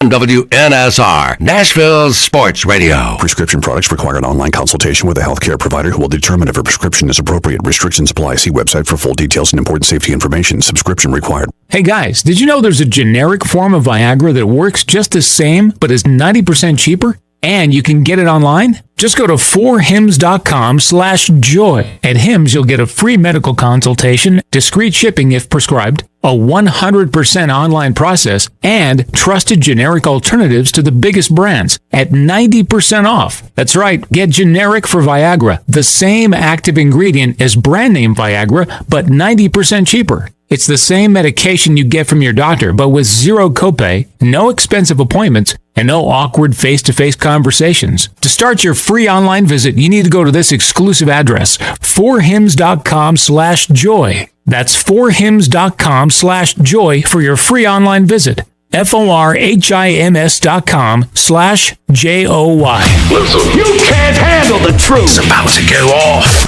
WNSR, Nashville Sports Radio. Prescription products require an online consultation with a healthcare provider who will determine if a prescription is appropriate. Restrictions apply. See website for full details and important safety information. Subscription required. Hey guys, did you know there's a generic form of Viagra that works just the same but is 90% cheaper? And you can get it online? Just go to 4hims.com/joy. At Hims, you'll get a free medical consultation, discreet shipping if prescribed, a 100% online process, and trusted generic alternatives to the biggest brands at 90% off. That's right, get generic for Viagra, the same active ingredient as brand name Viagra, but 90% cheaper. It's the same medication you get from your doctor, but with zero copay, no expensive appointments, and no awkward face-to-face conversations. To start your free online visit, you need to go to this exclusive address, 4hims.com/joy. That's 4hims.com/joy for your free online visit. FORHIMS.com/JOY. Listen, You can't handle the truth. it's about to go off.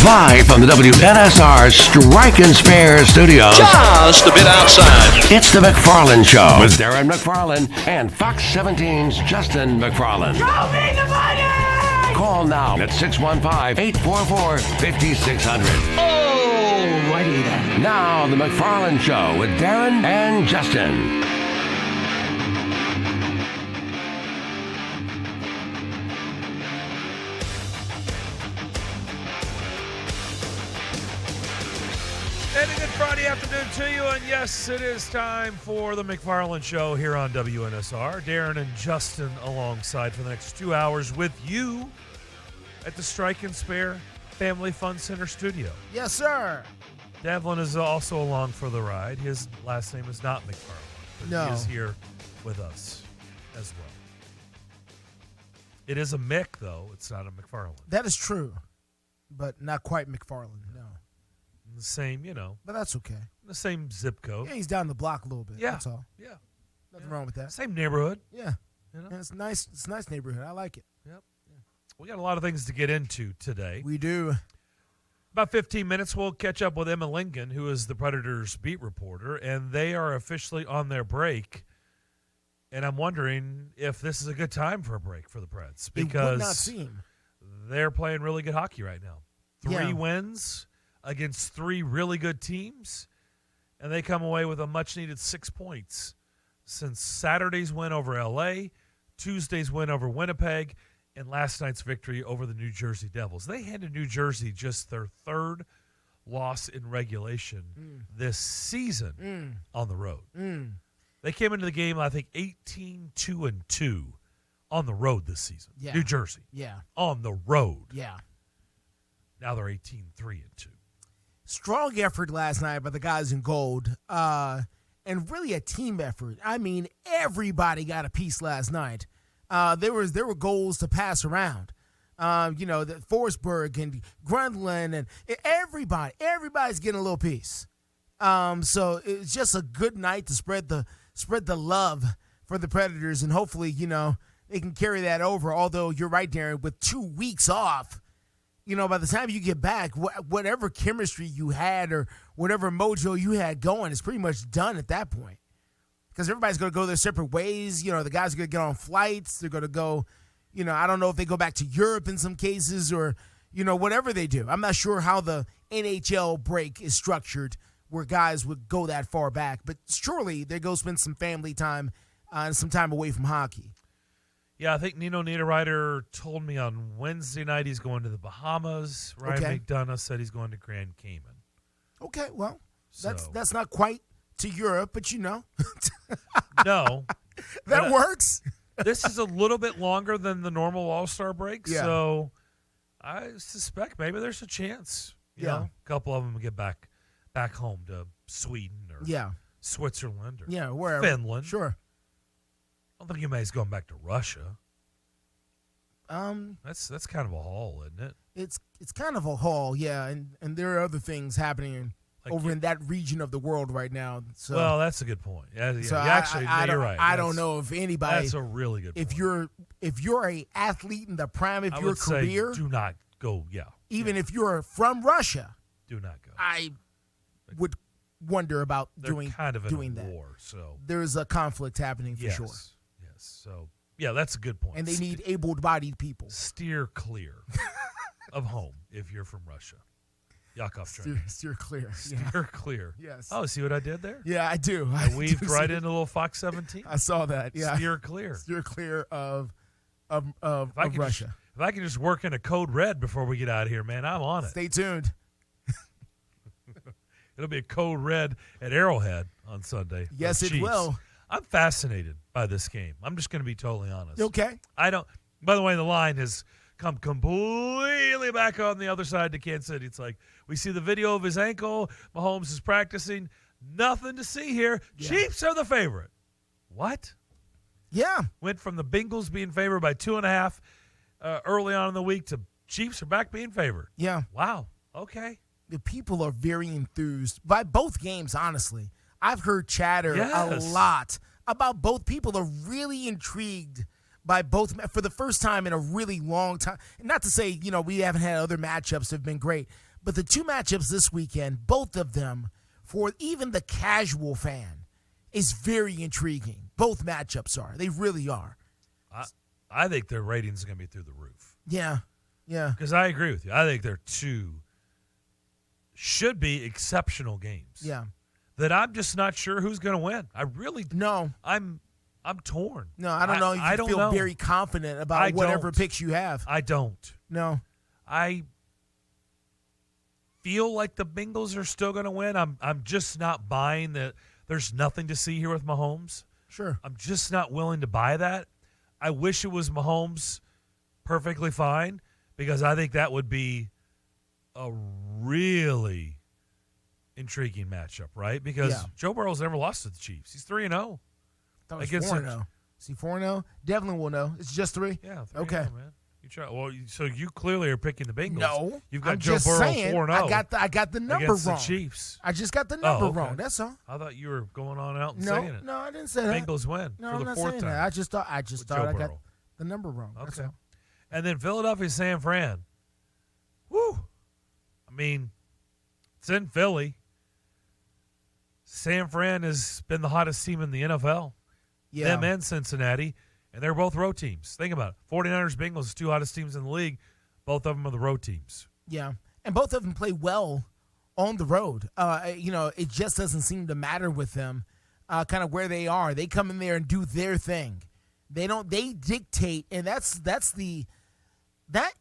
Live from the WNSR Strike and Spare Studios, Just a bit outside. it's the McFarland Show with Darren McFarland and Fox 17's Justin McFarland. Show me the money! Call now at 615-844-5600. Alrighty then. Now, the McFarland Show with Darren and Justin. And a good Friday afternoon to you, and yes, it is time for the McFarland Show here on WNSR. Darren and Justin alongside for the next 2 hours with you at the Strike and Spare Family Fun Center studio. Yes, sir. Devlin is also along for the ride. His last name is not McFarland, but No. he is here with us as well. It is a Mick, though. It's not a McFarland. That is true, but not quite McFarland, no. The same, But that's okay. the same zip code. Yeah, he's down the block a little bit. Yeah. That's all. Yeah. Nothing wrong with that. Same neighborhood. Yeah. You know? And it's nice. It's a nice neighborhood. I like it. Yep. We got a lot of things to get into today. We do. About 15 minutes, we'll catch up with Emma Lincoln, who is the Predators beat reporter, and they are officially on their break. And I'm wondering if this is a good time for a break for the Preds, It would because not seem. they're playing really good hockey right now. 3 Yeah. wins against 3 really good teams, and they come away with a much-needed 6 points since Saturday's win over L.A., Tuesday's win over Winnipeg, and last night's victory over the New Jersey Devils. They handed New Jersey just their 3rd loss in regulation this season on the road. They came into the game, I think, 18-2-2 on the road this season. Yeah. New Jersey. Yeah. On the road. Yeah. Now they're 18-3-2. Strong effort last night by the guys in gold, and really a team effort. I mean, everybody got a piece last night. There were goals to pass around. The Forsberg and Grundlin and everybody's getting a little piece. So it's just a good night to spread the love for the Predators, and hopefully, they can carry that over. Although you're right, Darren, with 2 weeks off, by the time you get back, whatever chemistry you had or whatever mojo you had going is pretty much done at that point. Because everybody's going to go their separate ways. The guys are going to get on flights. They're going to go, I don't know if they go back to Europe in some cases or, whatever they do. I'm not sure how the NHL break is structured where guys would go that far back. But surely they go spend some family time and some time away from hockey. Yeah, I think Nino Niederreiter told me on Wednesday night he's going to the Bahamas. Ryan McDonough said he's going to Grand Cayman. Okay, well, So- that's not quite to Europe, but No. that works. This is a little bit longer than the normal All-Star break, Yeah. so I suspect maybe there's a chance. You know, a couple of them will get back home to Sweden or Switzerland or wherever. Finland. Sure. I don't think anybody's going back to Russia. That's kind of a haul, isn't it? It's kind of a haul, yeah, and there are other things happening over in that region of the world right now. So, well, that's a good point. Yeah, so you're right. I don't know if anybody. That's a really good point. If you're a athlete in the prime of I your would say career, do not go. Yeah, even if you're from Russia, do not go. I would wonder about They're doing kind of in doing a that. war, so There's a conflict happening for sure. So, yeah, that's a good point. And they need able-bodied people. Steer clear of home if you're from Russia. Yakov Steer clear. Steer clear. Yes. Oh, see what I did there? Yeah, I do. I weaved right into a little Fox 17. I saw that. Yeah. Steer clear. Steer clear of Russia. Russia. If I can just work in a code red before we get out of here, man, I'm on it. Stay tuned. It'll be a code red at Arrowhead on Sunday. Yes, it will. I'm fascinated by this game. I'm just going to be totally honest. Okay. By the way, the line has come completely back on the other side to Kansas City. It's like we see the video of his ankle. Mahomes is practicing. Nothing to see here. Yeah. Chiefs are the favorite. What? Yeah. Went from the Bengals being favored by 2.5 early on in the week to Chiefs are back being favored. Yeah. Wow. Okay. The people are very enthused by both games, honestly. I've heard chatter a lot about both. People are really intrigued by both for the first time in a really long time. And not to say, we haven't had other matchups that have been great, but the two matchups this weekend, both of them, for even the casual fan, is very intriguing. Both matchups are. They really are. I think their ratings are going to be through the roof. Yeah. Yeah. Because I agree with you. I think they're two should be exceptional games. Yeah. That I'm just not sure who's going to win. I really no. I'm torn. No, I don't know if you feel very confident about whatever picks you have. I don't. No. I feel like the Bengals are still going to win. I'm just not buying that there's nothing to see here with Mahomes. Sure. I'm just not willing to buy that. I wish it was Mahomes perfectly fine because I think that would be a really intriguing matchup, right? Because Joe Burrow's never lost to the Chiefs. He's 3-0. That was 4-0. Is he 4-0? Devlin will know. It's just 3? Yeah, 3-0, okay. Man. You try, well, so you clearly are picking the Bengals. No. You've got I'm Joe just Burrow saying, 4-0. I got the number against wrong. The Chiefs. I just got the number okay. wrong. That's all. I thought you were going on out and saying it. No, I didn't say that. Bengals win for the fourth time. That. I just thought I got the number wrong. Okay. That's all. And then Philadelphia, San Fran. Woo. I mean, it's in Philly. San Fran has been the hottest team in the NFL. Yeah. Them and Cincinnati. And they're both road teams. Think about it. 49ers, Bengals, two hottest teams in the league. Both of them are the road teams. Yeah. And both of them play well on the road. It just doesn't seem to matter with them kind of where they are. they come in there and do their thing. They dictate, and that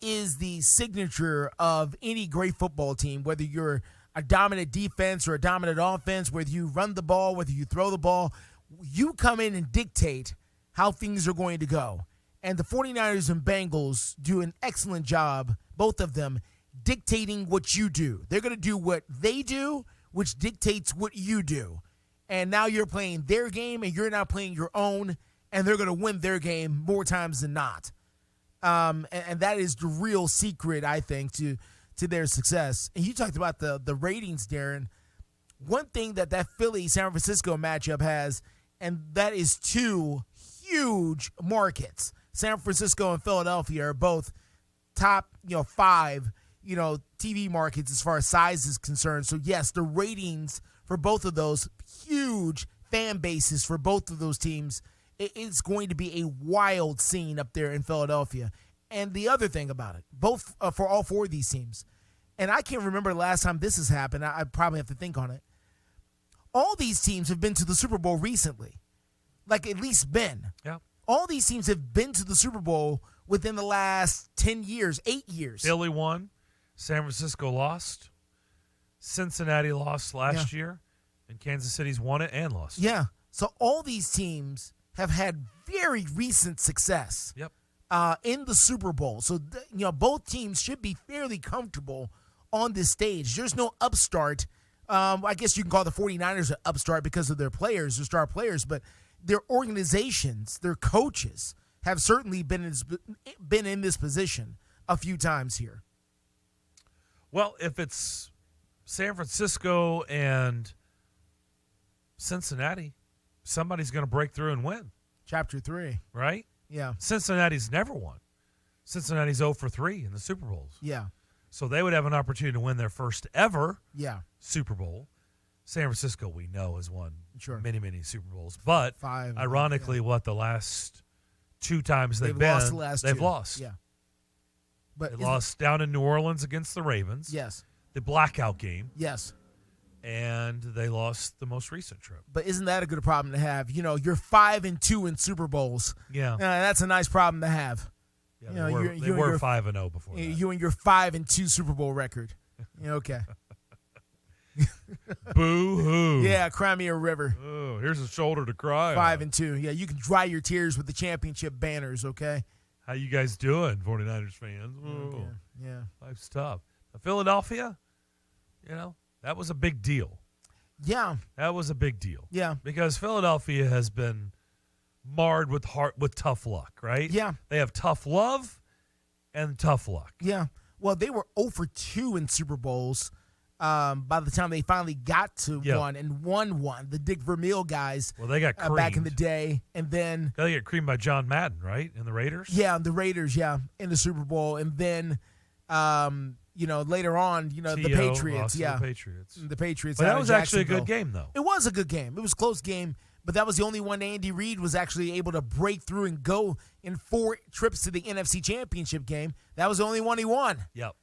is the signature of any great football team, whether you're a dominant defense or a dominant offense, whether you run the ball, whether you throw the ball, you come in and dictate how things are going to go. And the 49ers and Bengals do an excellent job, both of them, dictating what you do. They're going to do what they do, which dictates what you do. And now you're playing their game and you're not playing your own, and they're going to win their game more times than not. And that is the real secret, I think, to their success. And you talked about the ratings, Darren. One thing that Philly-San Francisco matchup has, and that is two huge markets. San Francisco and Philadelphia are both top, 5, TV markets as far as size is concerned. So, yes, the ratings for both of those, huge fan bases for both of those teams, it's going to be a wild scene up there in Philadelphia. And the other thing about it, both for all four of these teams, and I can't remember the last time this has happened. I probably have to think on it. All these teams have been to the Super Bowl recently. Like at least been. Yeah. All these teams have been to the Super Bowl within the last 10 years, 8 years. Philly won. San Francisco lost. Cincinnati lost last year. And Kansas City's won it and lost. Yeah. So all these teams have had very recent success in the Super Bowl. So, both teams should be fairly comfortable on this stage. There's no upstart. I guess you can call the 49ers an upstart because of their players, their star players, but their organizations, their coaches have certainly been in this position a few times here. Well, if it's San Francisco and Cincinnati, somebody's going to break through and win. Chapter 3. Right? Yeah. Cincinnati's never won. Cincinnati's 0-3 in the Super Bowls. Yeah. So they would have an opportunity to win their first ever Super Bowl. San Francisco, we know, has won many, many Super Bowls. But 5, ironically, the last 2 times They've been, lost the last they've two. lost. Yeah. But They lost down in New Orleans against the Ravens. Yes. The blackout game. Yes. And they lost the most recent trip. But isn't that a good problem to have? You know, you're 5-2 in Super Bowls. Yeah. That's a nice problem to have. Yeah, You they know, were, you're- they you and were your- 5-0 before that. You and your 5-2 Super Bowl record. Okay. Boo-hoo. Yeah, cry me a river. Oh, here's a shoulder to cry 5-2. Yeah, you can dry your tears with the championship banners, okay? How you guys doing, 49ers fans? Oh, Yeah. life's tough. But Philadelphia, that was a big deal. Yeah. That was a big deal. Yeah. Because Philadelphia has been marred with tough luck, right? Yeah. They have tough love and tough luck. Yeah. Well, they were 0-2 in Super Bowls by the time they finally got to one and won one. The Dick Vermeil guys Well, they got creamed. back in the day. And then, They got creamed by John Madden, right? In the Raiders? yeah, the Raiders, in the Super Bowl. And then, later on, the T.O. Patriots. lost to Yeah. the Patriots. The Patriots. But out that of was actually a good Jacksonville. game, though. It was a good game. It was a close game, but that was the only one Andy Reid was actually able to break through and go in 4 trips to the NFC Championship game. That was the only one he won. Yep.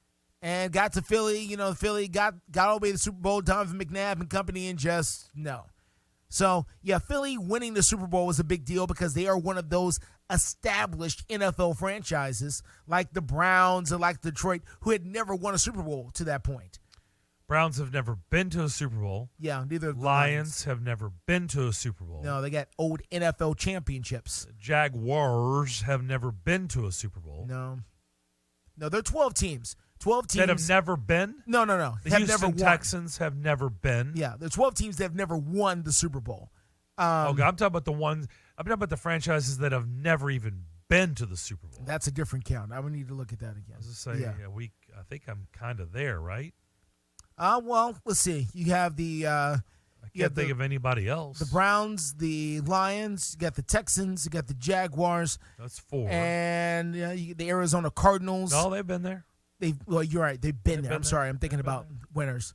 And got to Philly. Philly got all the way to the Super Bowl. Donovan McNabb and company, and just no. So, Philly winning the Super Bowl was a big deal because they are one of those established NFL franchises like the Browns and like Detroit who had never won a Super Bowl to that point. Browns have never been to a Super Bowl. Yeah, neither have the Lions have never been to a Super Bowl. No, they got old NFL championships. Jaguars have never been to a Super Bowl. No, they're 12 teams. 12 teams That have never been? No. The have Houston never won. Texans have never been. Yeah, there's 12 teams that have never won the Super Bowl. Okay, I'm talking about the ones. I'm talking about the franchises that have never even been to the Super Bowl. That's a different count. I would need to look at that again. I was just saying, I think I'm kind of there, right? Well, let's see. You have the I can't think of anybody else. the Browns, the Lions, you got the Texans, you got the Jaguars, That's 4. and the Arizona Cardinals. No, they've been there. Well, you're right. They've been there. been I'm there. sorry. I'm thinking They've been about winners.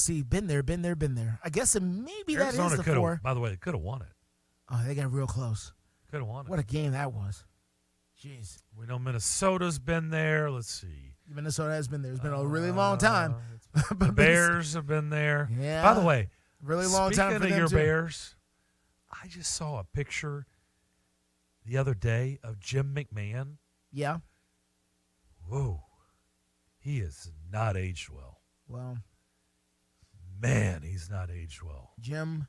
See, been there. I guess maybe that Arizona is the could 4. have. By the way, they could have won it. Oh, they got real close. Could have won it. What a game that was. Jeez. We know Minnesota's been there. Let's see. Minnesota has been there. It's been a really long time. The Bears have been there. Yeah. By the way, Really long speaking time for of them your too. Bears, I just saw a picture the other day of Jim McMahon. Yeah. Whoa. He is not aged well. Well, Man, he's not aged well. Jim.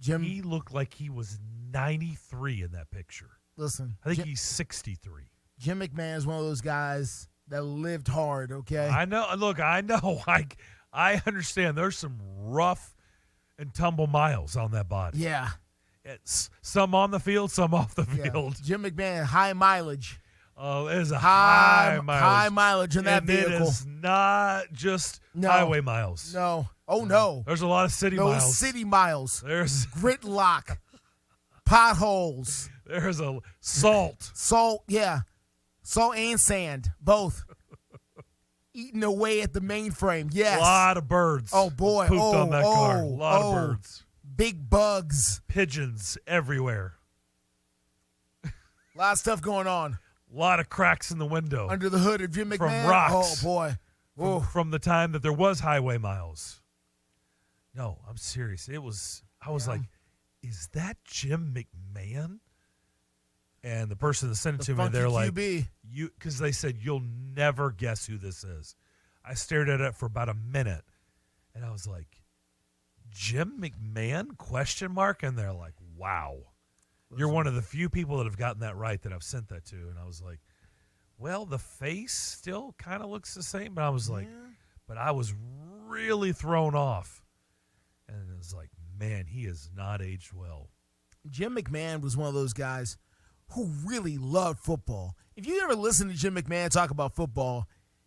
He looked like he was 93 in that picture. Listen. I think he's 63. Jim McMahon is one of those guys that lived hard. Okay. I know. Look, I know. I understand. There's some rough and tumble miles on that body. Yeah. It's some on the field, some off the Yeah. field. Jim McMahon, high mileage. Oh, it is a High high mileage in that and vehicle. it is not just No. highway miles. No. Oh, no. There's a lot of city Those miles. city miles. There's Gridlock. Potholes. there's a salt. Salt. Yeah. Salt and sand. Both. Eating away at the mainframe. Yes. A lot of birds. Oh, boy. Pooped Oh, on that car. A oh, lot oh. of birds. Big bugs. Pigeons everywhere. A lot of stuff going on A lot of cracks in the window. under the hood of Jim McMahon. From rocks. Oh, boy. Whoa. from the time that there was highway miles. No, I'm serious. I was like, is that Jim McMahon? And the person that sent it to me, funky they're like, QB. because they said, you'll never guess who this is. I stared at it for about a minute, and I was like, Jim McMahon? Question mark? And they're like, wow. You're one of the few people that have gotten that right that I've sent that to. And I was like, well, the face still kind of looks the same. But I was like, but I was really thrown off. And it was like, man, he is not aged well. Jim McMahon was one of those guys who really loved football. If you ever listen to Jim McMahon talk about football,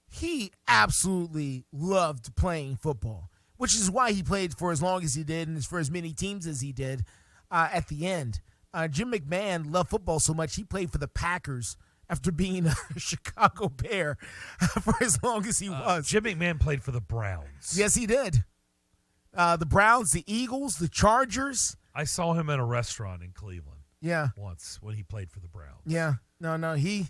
he absolutely loved playing football, which is why he played for as long as he did and for as many teams as he did at the end. Jim McMahon loved football so much he played for the Packers after being a Chicago Bear for as long as he was. Jim McMahon played for the Browns. Yes, he did. The Browns, the Eagles, the Chargers. I saw him in a restaurant in Cleveland. Yeah. Once when he played for the Browns. Yeah. No. He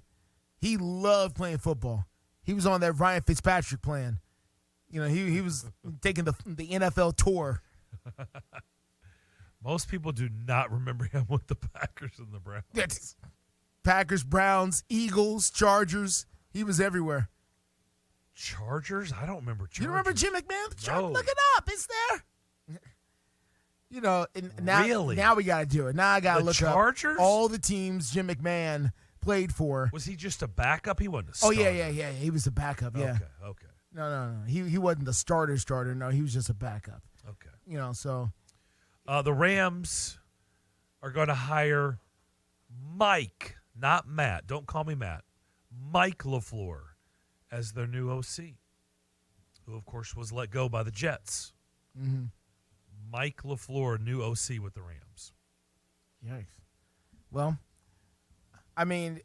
loved playing football. He was on that Ryan Fitzpatrick plan. He was taking the NFL tour. Most people do not remember him with the Packers and the Browns. That's Packers, Browns, Eagles, Chargers. He was everywhere. Chargers? I don't remember Chargers. You remember Jim McMahon? No. Look it up. It's there. Now, Really? Now we got to do it. Now I got to look Chargers? up all the teams Jim McMahon played for. Was he just a backup? He wasn't a Oh, starter. yeah. He was the backup, yeah. Okay. No. He wasn't the starter. No, he was just a backup. Okay. So. The Rams are going to hire Mike, not Matt. Don't call me Matt. Mike LaFleur as their new OC, who, of course, was let go by the Jets. Mm-hmm. Mike LaFleur, new OC with the Rams. Yikes. Well, I mean,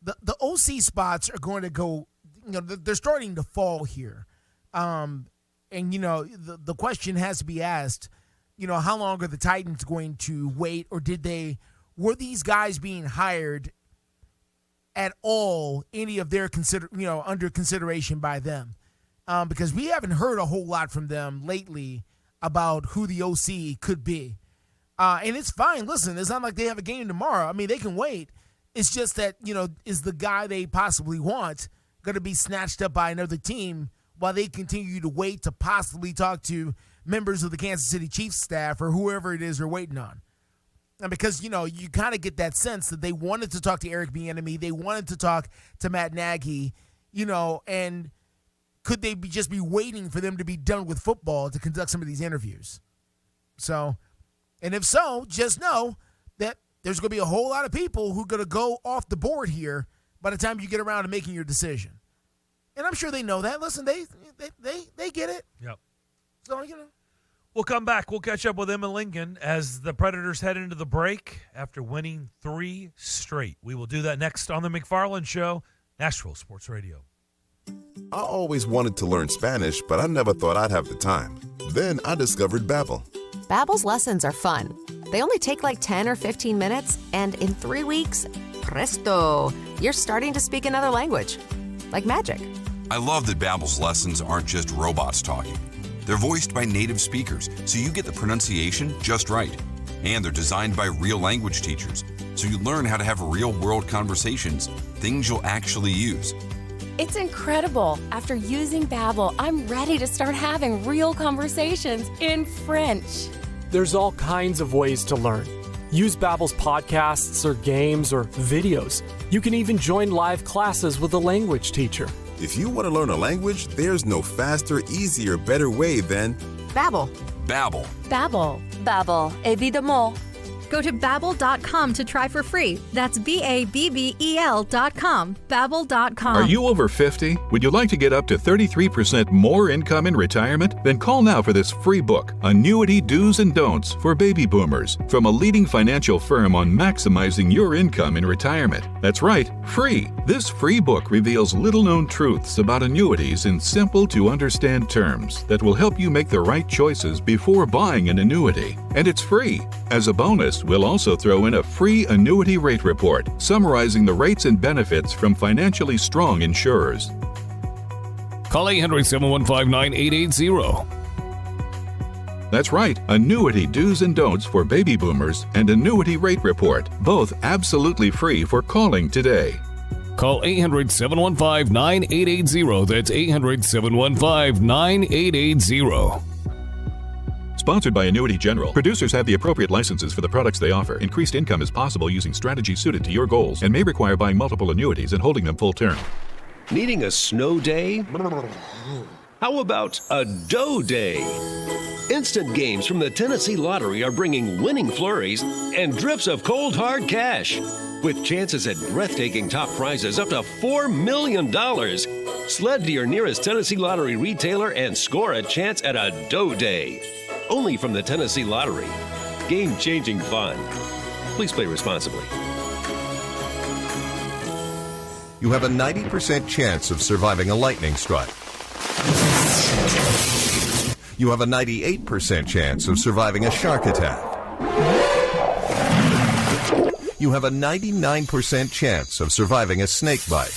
the OC spots are going to go, they're starting to fall here. And, the question has to be asked, how long are the Titans going to wait, or were these guys being hired at all, any of their under consideration by them? Because we haven't heard a whole lot from them lately about who the OC could be. And it's fine. Listen, it's not like they have a game tomorrow. I mean, they can wait. It's just that, is the guy they possibly want going to be snatched up by another team while they continue to wait to possibly talk to members of the Kansas City Chiefs staff or whoever it is they're waiting on? And because, you kind of get that sense that they wanted to talk to Eric Bieniemy, they wanted to talk to Matt Nagy, and could they just be waiting for them to be done with football to conduct some of these interviews? So, and if so, just know that there's going to be a whole lot of people who are going to go off the board here by the time you get around to making your decision. And I'm sure they know that. Listen, they get it. Yep. So, We'll come back. We'll catch up with them in Lincoln as the Predators head into the break after winning 3 straight. We will do that next on the McFarland Show, Nashville Sports Radio. I always wanted to learn Spanish, but I never thought I'd have the time. Then I discovered Babbel. Babbel's lessons are fun. They only take like 10 or 15 minutes, and in 3 weeks, presto, you're starting to speak another language. Like magic. I love that Babbel's lessons aren't just robots talking. They're voiced by native speakers, so you get the pronunciation just right. And they're designed by real language teachers, so you learn how to have real-world conversations, things you'll actually use. It's incredible. After using Babbel, I'm ready to start having real conversations in French. There's all kinds of ways to learn. Use Babbel's podcasts or games or videos. You can even join live classes with a language teacher. If you want to learn a language, there's no faster, easier, better way than Babbel. Babbel. Babbel. Babbel. Évidemment. Go to Babbel.com to try for free. That's Babbel.com. Babbel.com. Are you over 50? Would you like to get up to 33% more income in retirement? Then call now for this free book, Annuity Do's and Don'ts for Baby Boomers, from a leading financial firm on maximizing your income in retirement. That's right, free. This free book reveals little-known truths about annuities in simple-to-understand terms that will help you make the right choices before buying an annuity. And it's free. As a bonus, we'll also throw in a free annuity rate report summarizing the rates and benefits from financially strong insurers. Call 800-715-9880. That's right, Annuity Do's and Don'ts for Baby Boomers and Annuity Rate Report, both absolutely free for calling today. Call 800-715-9880. That's 800-715-9880. Sponsored by Annuity General. Producers have the appropriate licenses for the products they offer. Increased income is possible using strategies suited to your goals and may require buying multiple annuities and holding them full term. Needing a snow day? How about a dough day? Instant games from the Tennessee Lottery are bringing winning flurries and drips of cold, hard cash. With chances at breathtaking top prizes up to $4 million. Sled to your nearest Tennessee Lottery retailer and score a chance at a dough day. Only from the Tennessee Lottery. Game-changing fun. Please play responsibly. You have a 90% chance of surviving a lightning strike. You have a 98% chance of surviving a shark attack. You have a 99% chance of surviving a snake bite.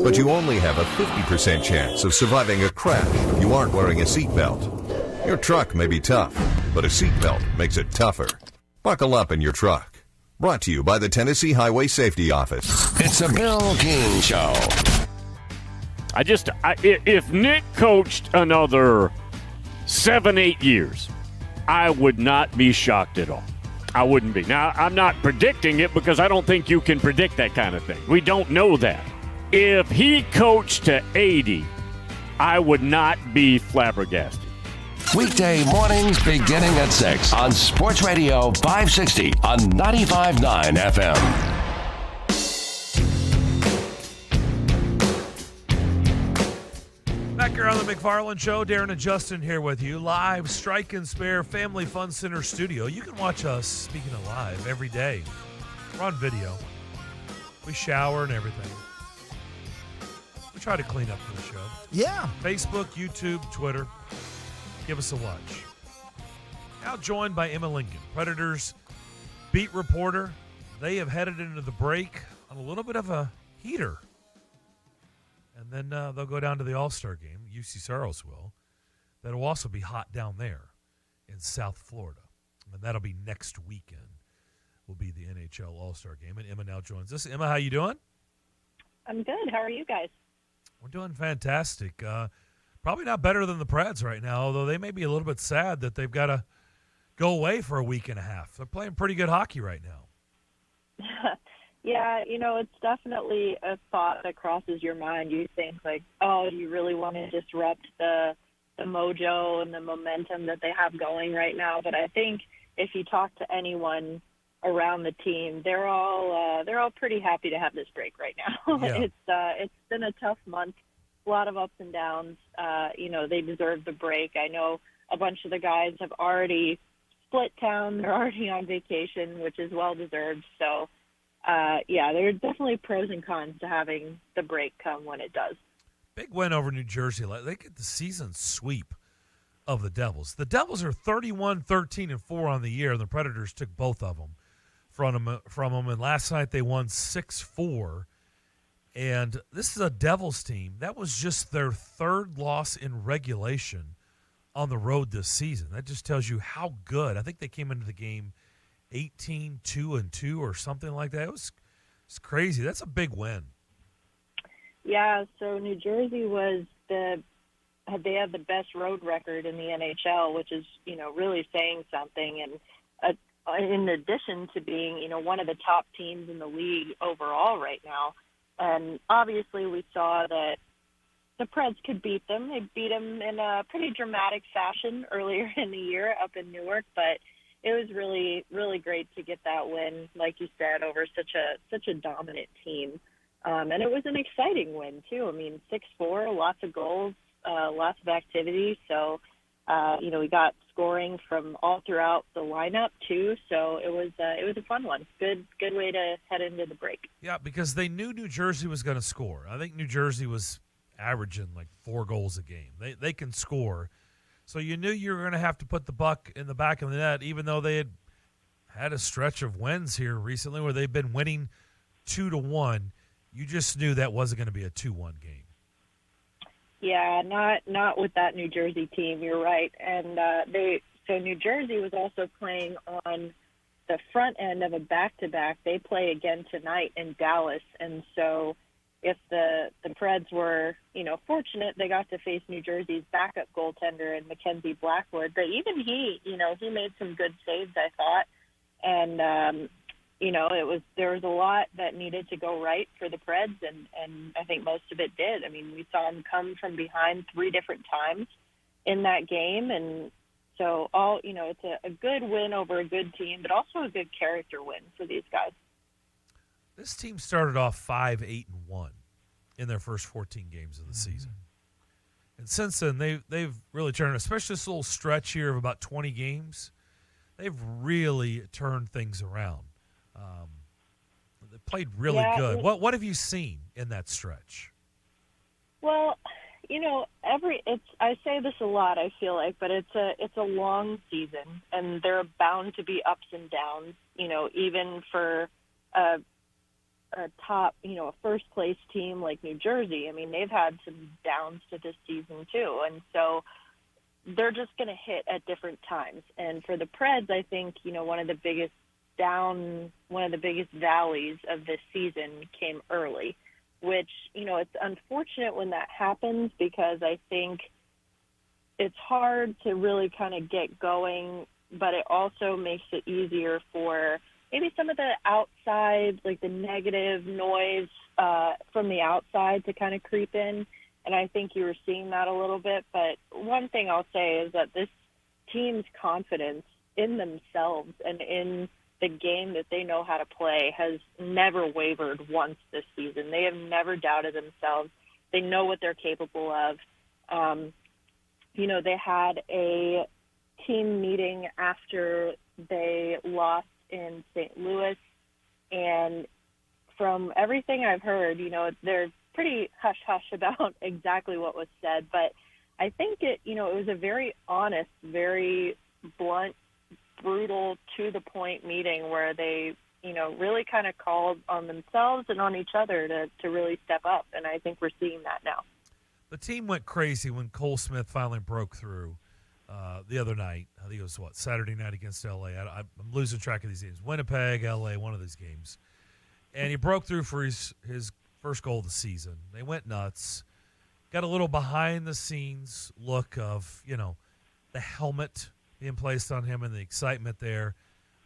But you only have a 50% chance of surviving a crash if you aren't wearing a seatbelt. Your truck may be tough, but a seatbelt makes it tougher. Buckle up in your truck. Brought to you by the Tennessee Highway Safety Office. It's a Bill King Show. If Nick coached another 7-8 years, I would not be shocked at all. I wouldn't be. Now, I'm not predicting it because I don't think you can predict that kind of thing. We don't know that. If he coached to 80, I would not be flabbergasted. Weekday mornings beginning at 6 on Sports Radio 560 on 95.9 FM. Back here on the McFarland Show, Darren and Justin here with you. Live Strike and Spare Family Fun Center studio. You can watch us, speaking of live, every day. We're on video. We shower and everything. We try to clean up for the show. Yeah. Facebook, YouTube, Twitter. Give us a watch. Now joined by Emma Lincoln, Predators beat reporter. They have headed into the break on a little bit of a heater. And then they'll go down to the All-Star game. UC Saros will. That'll also be hot down there in South Florida. And that'll be next weekend. Will be the NHL All-Star game. And Emma now joins us. Emma, how you doing? I'm good. How are you guys? We're doing fantastic. Probably not better than the Preds right now, although they may be a little bit sad that they've got to go away for a week and a half. They're playing pretty good hockey right now. Yeah, it's definitely a thought that crosses your mind. You think, like, oh, do you really want to disrupt the mojo and the momentum that they have going right now? But I think if you talk to anyone around the team, they're all pretty happy to have this break right now. Yeah. It's been a tough month, a lot of ups and downs. They deserve the break. I know a bunch of the guys have already split town. They're already on vacation, which is well deserved. So. There are definitely pros and cons to having the break come when it does. Big win over New Jersey. They get the season sweep of the Devils. The Devils are 31-13-4 on the year, and the Predators took both of them from them. And last night they won 6-4. And this is a Devils team. That was just their third loss in regulation on the road this season. That just tells you how good. I think they came into the game 18-2-2 or something like that. It's crazy. That's a big win. Yeah, so New Jersey they had the best road record in the NHL, which is, really saying something. And in addition to being, one of the top teams in the league overall right now. And obviously we saw that the Preds could beat them. They beat them in a pretty dramatic fashion earlier in the year up in Newark, but it was really, really great to get that win, like you said, over such a dominant team. And it was an exciting win, too. I mean, 6-4, lots of goals, lots of activity. So, we got scoring from all throughout the lineup, too. So it was a fun one. Good way to head into the break. Yeah, because they knew New Jersey was going to score. I think New Jersey was averaging like 4 goals a game. They can score. So you knew you were going to have to put the puck in the back of the net, even though they had a stretch of wins here recently where they've been winning 2-1. You just knew that wasn't going to be a 2-1 game. Yeah, not with that New Jersey team. You're right. And so New Jersey was also playing on the front end of a back-to-back. They play again tonight in Dallas, and so if the Preds were, fortunate, they got to face New Jersey's backup goaltender in Mackenzie Blackwood. But even he made some good saves, I thought. And, there was a lot that needed to go right for the Preds, and I think most of it did. I mean, we saw them come from behind 3 different times in that game. And so it's a good win over a good team, but also a good character win for these guys. This team started off 5-8-1 in their first 14 games of the season. And since then, they've really turned, especially this little stretch here of about 20 games, they've really turned things around. They played really good. What have you seen in that stretch? Well, I say this a lot, I feel like, but it's a long season, and there are bound to be ups and downs, even for a top, a first place team like New Jersey. I mean, they've had some downs to this season too, and so they're just going to hit at different times. And for the Preds, I think, one of the biggest valleys of this season came early, which, it's unfortunate when that happens, because I think it's hard to really kind of get going, but it also makes it easier for maybe some of the outside, like the negative noise from the outside to kind of creep in. And I think you were seeing that a little bit. But one thing I'll say is that this team's confidence in themselves and in the game that they know how to play has never wavered once this season. They have never doubted themselves. They know what they're capable of. They had a team meeting after they lost in St. Louis, and from everything I've heard, they're pretty hush-hush about exactly what was said, but I think it was a very honest, very blunt, brutal, to-the-point meeting where they, really kind of called on themselves and on each other to really step up, and I think we're seeing that now. The team went crazy when Cole Smith finally broke through the other night. I think it was, Saturday night against L.A. I'm losing track of these games. Winnipeg, L.A., one of these games. And he broke through for his first goal of the season. They went nuts. Got a little behind-the-scenes look of, the helmet being placed on him and the excitement there.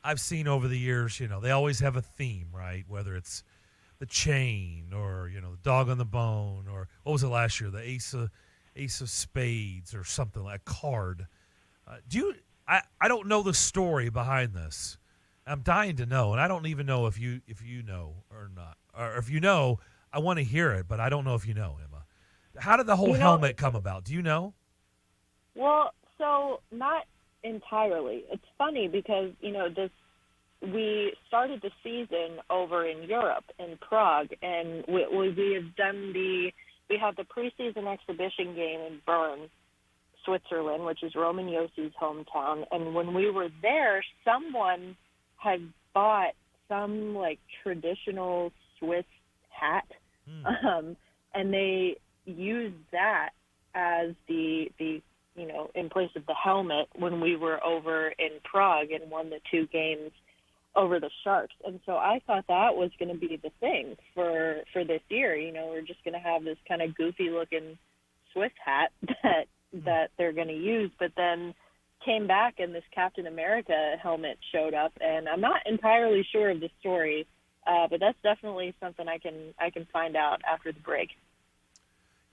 I've seen over the years, they always have a theme, right? Whether it's the chain or, the dog on the bone, or what was it last year? The ace of spades or something, like a card. I don't know the story behind this. I'm dying to know, and I don't even know if you know or not. Or if you know, I want to hear it, but I don't know if you know, Emma. How did the whole helmet come about? Do you know? Well, so not entirely. It's funny because, we started the season over in Europe, in Prague, and we have the preseason exhibition game in Bern, Switzerland, which is Roman Yossi's hometown. And when we were there, someone had bought some traditional Swiss hat, and they used that as the in place of the helmet when we were over in Prague and won the 2 games over the Sharks. And so I thought that was going to be the thing for this year. We're just going to have this kind of goofy looking Swiss hat that they're going to use, but then came back and this Captain America helmet showed up, and I'm not entirely sure of the story, but that's definitely something I can find out after the break.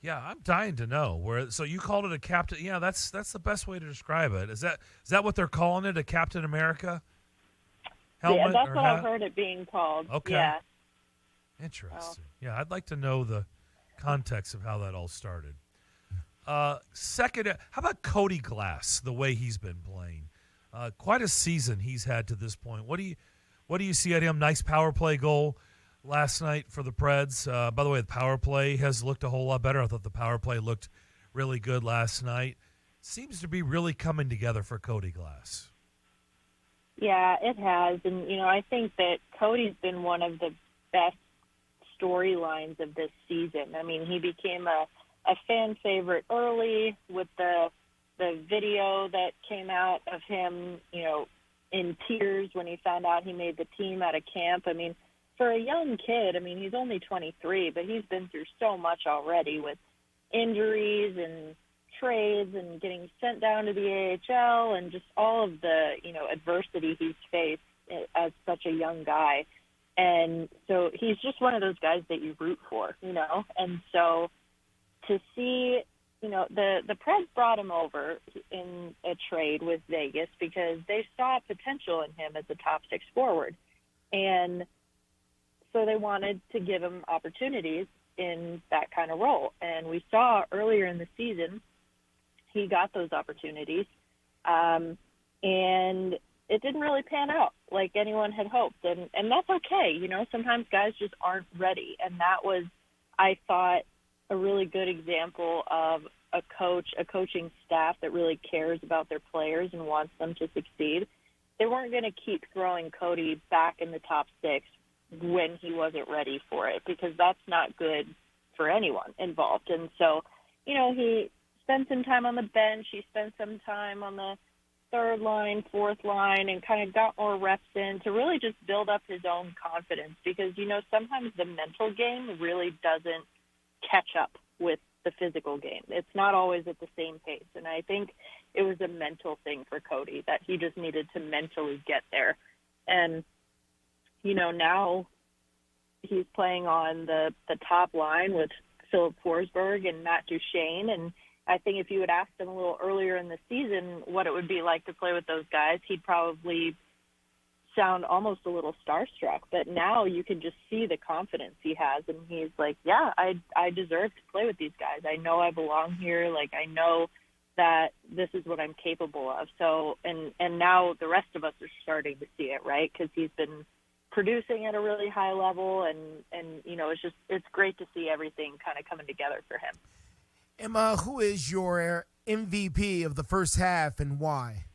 Yeah, I'm dying to know. So you called it a Captain? Yeah, that's the best way to describe it. Is that what they're calling it? A Captain America helmet? Yeah, that's what hat? I've heard it being called. Okay. Yeah. Interesting. Yeah, I'd like to know the context of how that all started. Second, how about Cody Glass? The way he's been playing, quite a season he's had to this point. What do you see at him? Nice power play goal last night for the Preds. By the way, the power play has looked a whole lot better. I thought the power play looked really good last night. Seems to be really coming together for Cody Glass. Yeah, it has. And, I think that Cody's been one of the best storylines of this season. I mean, he became a fan favorite early with the video that came out of him, in tears when he found out he made the team out of camp. I mean, for a young kid, he's only 23, but he's been through so much already with injuries and trades and getting sent down to the AHL and just all of the, adversity he's faced as such a young guy. And so he's just one of those guys that you root for, And so to see, the Preds brought him over in a trade with Vegas because they saw potential in him as a top 6 forward. And so they wanted to give him opportunities in that kind of role. And we saw earlier in the season, he got those opportunities. And it didn't really pan out like anyone had hoped. And that's okay. Sometimes guys just aren't ready. And that was, I thought, a really good example of a coaching staff that really cares about their players and wants them to succeed. They weren't going to keep throwing Cody back in the top 6 when he wasn't ready for it, because that's not good for anyone involved. And so, he spent some time on the bench. He spent some time on the 3rd line, 4th line, and kind of got more reps in to really just build up his own confidence, because, sometimes the mental game really doesn't catch up with the physical game. It's not always at the same pace. And I think it was a mental thing for Cody, that he just needed to mentally get there. And, now he's playing on the top line with Philip Forsberg and Matt Duchene. And I think if you had asked him a little earlier in the season what it would be like to play with those guys, he'd probably sound almost a little starstruck. But now you can just see the confidence he has, and he's like, yeah, I deserve to play with these guys. I know I belong here. Like, I know that this is what I'm capable of. So, and now the rest of us are starting to see it, right? Because he's been producing at a really high level, and it's great to see everything kind of coming together for him. Emma, who is your MVP of the first half and why?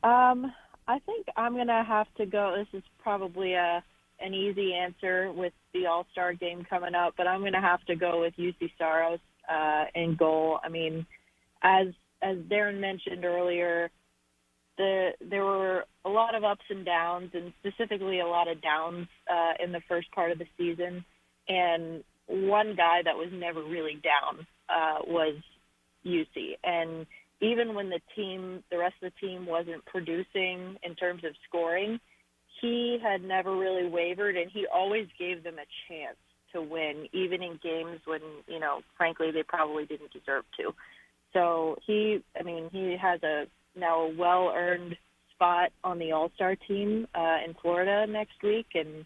I think I'm going to have to go. This is probably an easy answer with the All-Star game coming up, but I'm going to have to go with UC Saros in goal. I mean, as Darren mentioned earlier, there were a lot of ups and downs, and specifically a lot of downs in the first part of the season. And one guy that was never really down was UC. And even when the rest of the team wasn't producing in terms of scoring, he had never really wavered, and he always gave them a chance to win, even in games when, frankly, they probably didn't deserve to. So he has now a well-earned spot on the All-Star team in Florida next week, and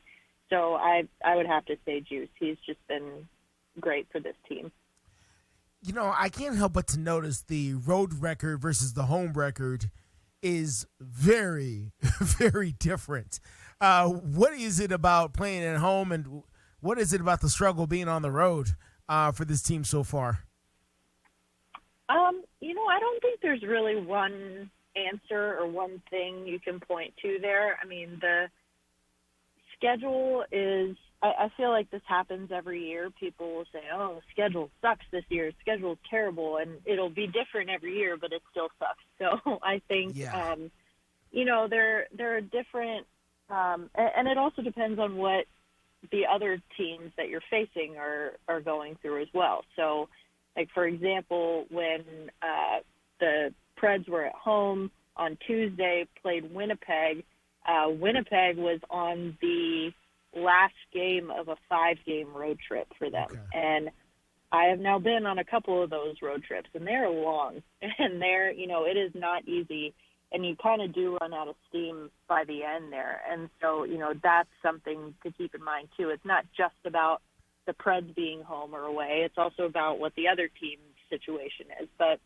so I would have to say Juice. He's just been great for this team. I can't help but to notice the road record versus the home record is very, very different. What is it about playing at home, and what is it about the struggle being on the road for this team so far? I don't think there's really one answer or one thing you can point to there. I mean, the schedule is, I feel like this happens every year. People will say, oh, the schedule sucks this year. Schedule's terrible, and it'll be different every year, but it still sucks. So I think, there are different, and it also depends on what the other teams that you're facing are going through as well. So, like, for example, when the Preds were at home on Tuesday, played Winnipeg, Winnipeg was on the last game of a 5-game road trip for them. Okay. And I have now been on a couple of those road trips, and they're long, and it is not easy, and you kind of do run out of steam by the end there. And so, that's something to keep in mind too. It's not just about the Preds being home or away. It's also about what the other team's situation is. But,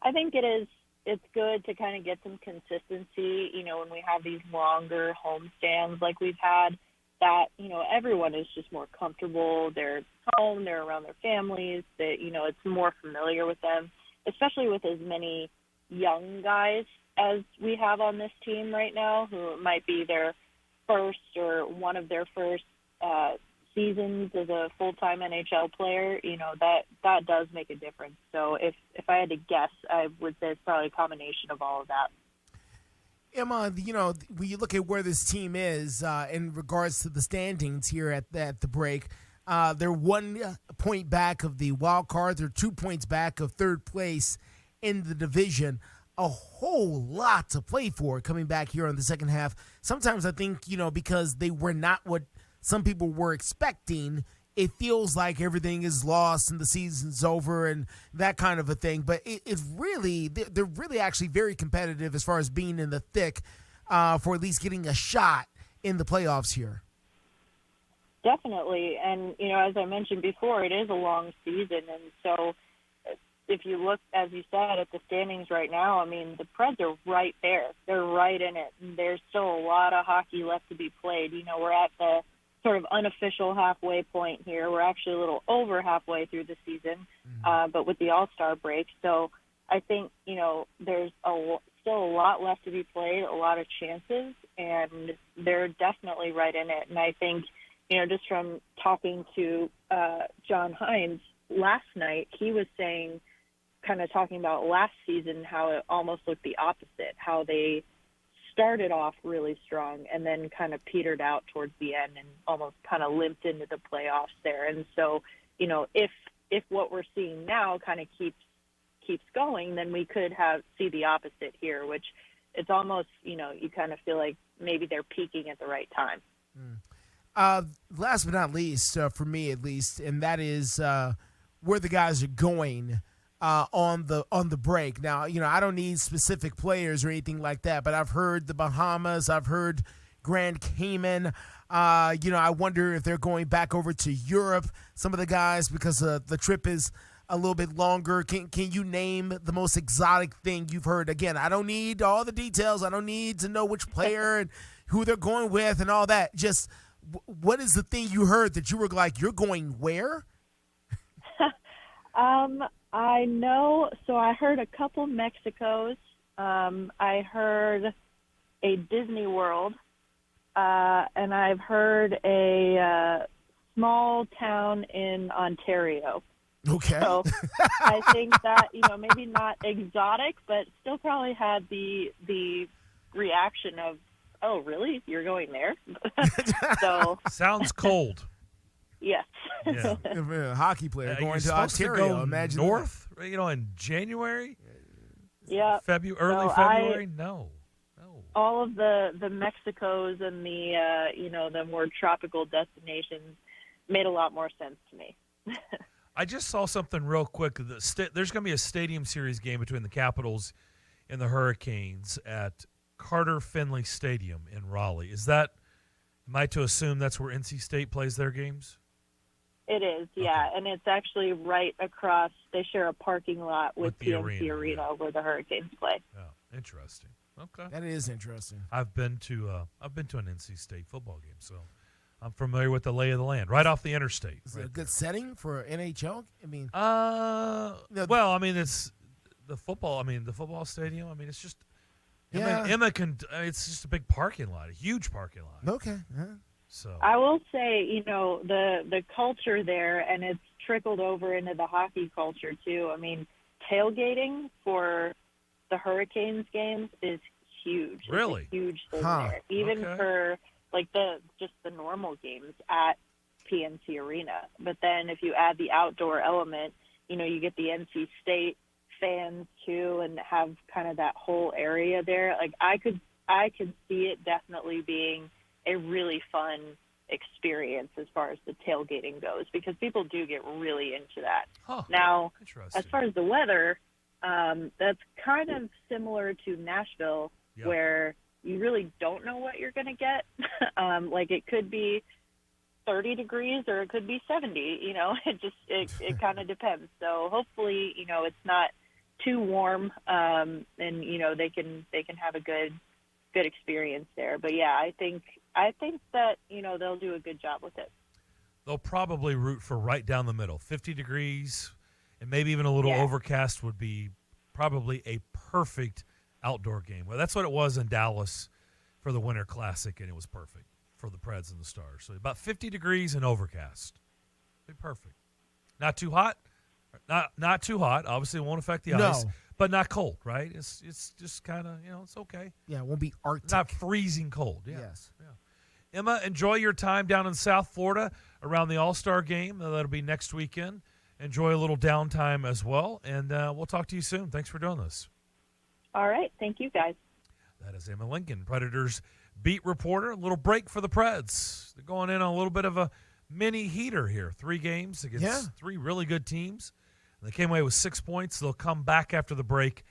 I think it's good to kind of get some consistency, when we have these longer home stands like we've had, that, everyone is just more comfortable. They're home, they're around their families, that, it's more familiar with them, especially with as many young guys as we have on this team right now, who might be their first or one of their first seasons as a full-time NHL player. That does make a difference. So if I had to guess, I would say it's probably a combination of all of that. Emma, when you look at where this team is in regards to the standings here at the break, they're 1 point back of the wild card. They're 2 points back of third place in the division. A whole lot to play for coming back here on the second half. Sometimes I think, because they were not what some people were expecting, it feels like everything is lost and the season's over and that kind of a thing. But it's really, they're really actually very competitive as far as being in the thick for at least getting a shot in the playoffs here. Definitely. And, as I mentioned before, it is a long season. And so if you look, as you said, at the standings right now, I mean, the Preds are right there. They're right in it. And there's still a lot of hockey left to be played. We're at the sort of unofficial halfway point here. We're actually a little over halfway through the season, but with the All-Star break. So I think, there's still a lot left to be played, a lot of chances, and they're definitely right in it. And I think, just from talking to John Hines last night, he was saying, kind of talking about last season, how it almost looked the opposite, how they started off really strong and then kind of petered out towards the end and almost kind of limped into the playoffs there. And so, if what we're seeing now kind of keeps going, then we could see the opposite here, which it's almost, you kind of feel like maybe they're peaking at the right time. Last but not least, for me at least, and that is where the guys are going on the break. Now, I don't need specific players or anything like that, but I've heard the Bahamas, I've heard Grand Cayman. I wonder if they're going back over to Europe, some of the guys, because the trip is a little bit longer. Can you name the most exotic thing you've heard? Again, I don't need all the details. I don't need to know which player and who they're going with and all that. Just what is the thing you heard that you were like, you're going where? I know. So I heard a couple Mexicos. I heard a Disney World, and I've heard a small town in Ontario. Okay. So I think that, maybe not exotic, but still probably had the reaction of, oh, really? You're going there? So sounds cold. Yes. Yeah. If a hockey player going to Ontario, to go imagine north, in January? Yeah. Early February? No. All of the Mexicos and the more tropical destinations made a lot more sense to me. I just saw something real quick. There's going to be a Stadium Series game between the Capitals and the Hurricanes at Carter Finley Stadium in Raleigh. Am I to assume that's where NC State plays their games? It is, yeah. Okay. And it's actually right across. They share a parking lot with PNC Arena where the Hurricanes play. Oh, interesting. Okay. That is interesting. I've been to an NC State football game, so I'm familiar with the lay of the land. Right off the interstate. Is it a good setting for NHL? I mean, it's the football. The football stadium. It's just. Yeah. It's just a big parking lot, a huge parking lot. Okay. Yeah. So I will say, the culture there, and it's trickled over into the hockey culture too. Tailgating for the Hurricanes games is huge. Really? It's a huge thing there. Even for the normal games at PNC Arena. But then if you add the outdoor element, you get the NC State fans too, and have kind of that whole area there. Like I could see it definitely being a really fun experience as far as the tailgating goes, because people do get really into that. Now, as far as the weather, that's kind of similar to Nashville, where you really don't know what you're going to get. It could be 30 degrees or it could be 70, it kind of depends. So hopefully, it's not too warm, and they can have a good experience there. But yeah, I think that they'll do a good job with it. They'll probably root for right down the middle. 50 degrees and maybe even a little overcast would be probably a perfect outdoor game. Well, that's what it was in Dallas for the Winter Classic, and it was perfect for the Preds and the Stars. So about 50 degrees and overcast. Be perfect. Not too hot. Not too hot. Obviously, it won't affect the ice, but not cold, right? It's just kind of, it's okay. Yeah, it won't be Arctic. It's not freezing cold. Yeah. Yes. Yeah. Emma, enjoy your time down in South Florida around the All-Star game. That'll be next weekend. Enjoy a little downtime as well, and we'll talk to you soon. Thanks for doing this. All right. Thank you, guys. That is Emma Lincoln, Predators beat reporter. A little break for the Preds. They're going in on a little bit of a mini heater here. 3 games against 3 really good teams. They came away with 6 points. They'll come back after the break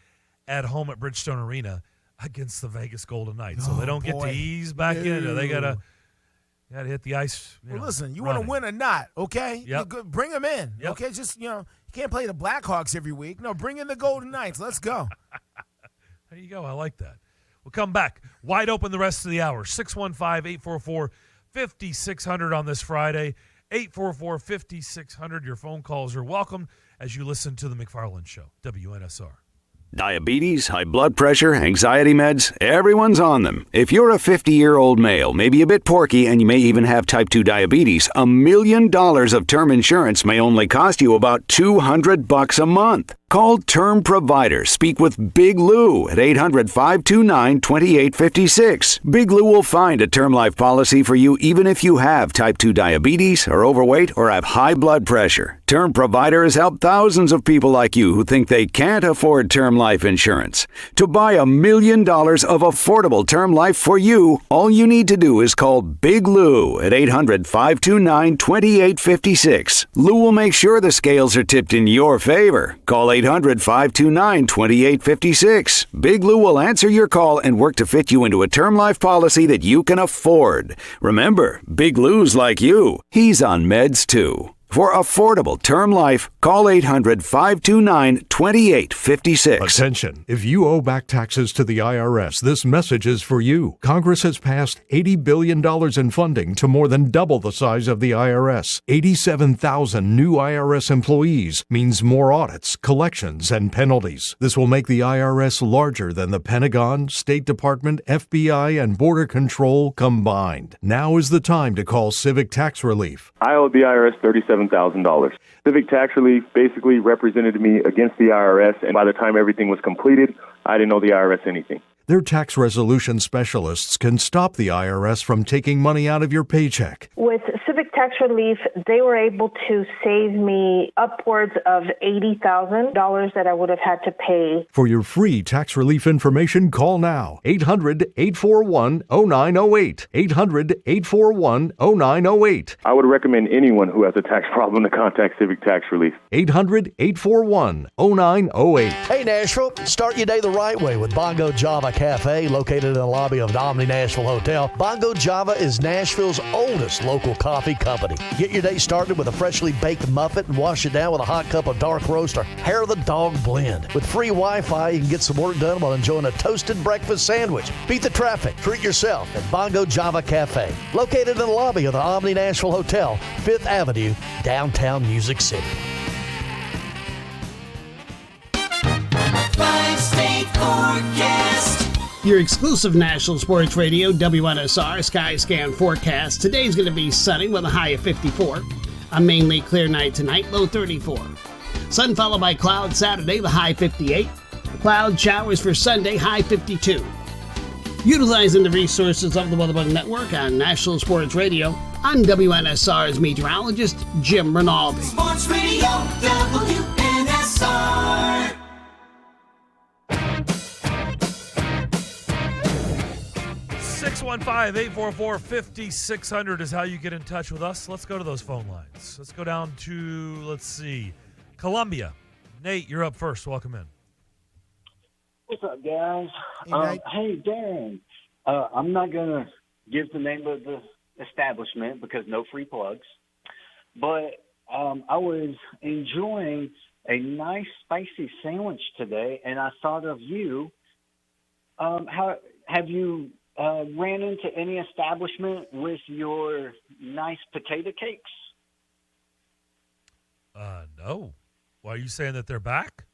at home at Bridgestone Arena against the Vegas Golden Knights. So they don't get to ease back in. They got to hit the ice. Listen, you want to win or not, okay? Yep. Bring them in, okay? Just, you can't play the Blackhawks every week. No, bring in the Golden Knights. Let's go. There you go. I like that. We'll come back. Wide open the rest of the hour. 615-844 5600 on this Friday. 844-5600. Your phone calls are welcome as you listen to the McFarland Show, WNSR. Diabetes, high blood pressure, anxiety meds, everyone's on them. If you're a 50-year-old male, maybe a bit porky, and you may even have type 2 diabetes, $1 million of term insurance may only cost you about $200 a month. Call Term Provider. Speak with Big Lou at 800-529-2856. Big Lou will find a term life policy for you even if you have type 2 diabetes, are overweight, or have high blood pressure. Term Provider has helped thousands of people like you who think they can't afford term life insurance. To buy $1 million of affordable term life for you, all you need to do is call Big Lou at 800-529-2856. Lou will make sure the scales are tipped in your favor. Call 800-529-2856. Big Lou will answer your call and work to fit you into a term life policy that you can afford. Remember, Big Lou's like you. He's on meds too. For affordable term life, call 800-529-2856. Attention. If you owe back taxes to the IRS, this message is for you. Congress has passed $80 billion in funding to more than double the size of the IRS. 87,000 new IRS employees means more audits, collections, and penalties. This will make the IRS larger than the Pentagon, State Department, FBI, and Border Control combined. Now is the time to call Civic Tax Relief. I owe the IRS $37,000. Civic Tax Relief basically represented me against the IRS, and by the time everything was completed, I didn't owe the IRS anything. Their tax resolution specialists can stop the IRS from taking money out of your paycheck. With Civic Tax Relief, they were able to save me upwards of $80,000 that I would have had to pay. For your free tax relief information, call now. 800-841-0908. 800-841-0908. I would recommend anyone who has a tax problem to contact Civic Tax Relief. 800-841-0908. Hey, Nashville, start your day the right way with Bongo Java Cafe, located in the lobby of the Omni Nashville Hotel. Bongo Java is Nashville's oldest local coffee company. Get your day started with a freshly baked muffin and wash it down with a hot cup of dark roast or hair of the dog blend. With free Wi-Fi, you can get some work done while enjoying a toasted breakfast sandwich. Beat the traffic. Treat yourself at Bongo Java Cafe, located in the lobby of the Omni Nashville Hotel, 5th Avenue, downtown Music City. Five-state forecast. Your exclusive National Sports Radio, WNSR Sky Scan forecast. Today's going to be sunny with a high of 54. A mainly clear night tonight, low 34. Sun followed by clouds Saturday, the high 58. Cloud showers for Sunday, high 52. Utilizing the resources of the Weatherbug Network on National Sports Radio, I'm WNSR's meteorologist, Jim Rinaldi. Sports Radio, WNSR. 615-844-5600 is how you get in touch with us. Let's go to those phone lines. Let's go down to, Columbia. Nate, you're up first. Welcome in. What's up, guys? Hey, Darren. I'm not going to give the name of the establishment because no free plugs. But I was enjoying a nice spicy sandwich today, and I thought of you. How have you ran into any establishment with your nice potato cakes? No. Why are you saying that they're back?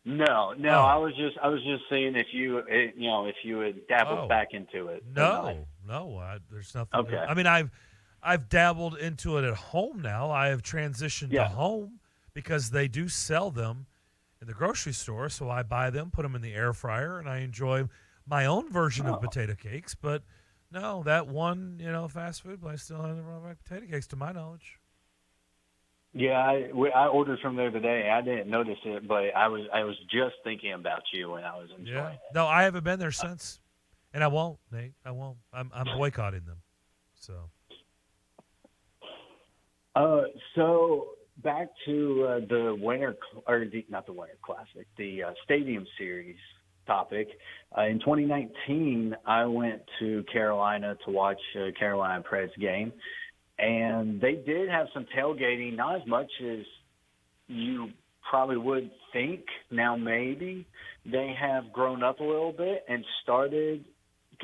No. Oh. I was just seeing if you had dabbled back into it. No. There's nothing. Okay. I mean, I've dabbled into it at home now. I have transitioned to home because they do sell them in the grocery store. So I buy them, put them in the air fryer, and I enjoy my own version of potato cakes. But no, that one, fast food place still hasn't brought back potato cakes to my knowledge. Yeah, I ordered from there today. I didn't notice it, but I was just thinking about you when I was enjoying it. No, I haven't been there since, and I won't, Nate. I won't. I'm boycotting them. So back to the not the Winter Classic, the Stadium Series topic. In 2019, I went to Carolina to watch a Carolina Preds game. And they did have some tailgating, not as much as you probably would think. Now maybe they have grown up a little bit and started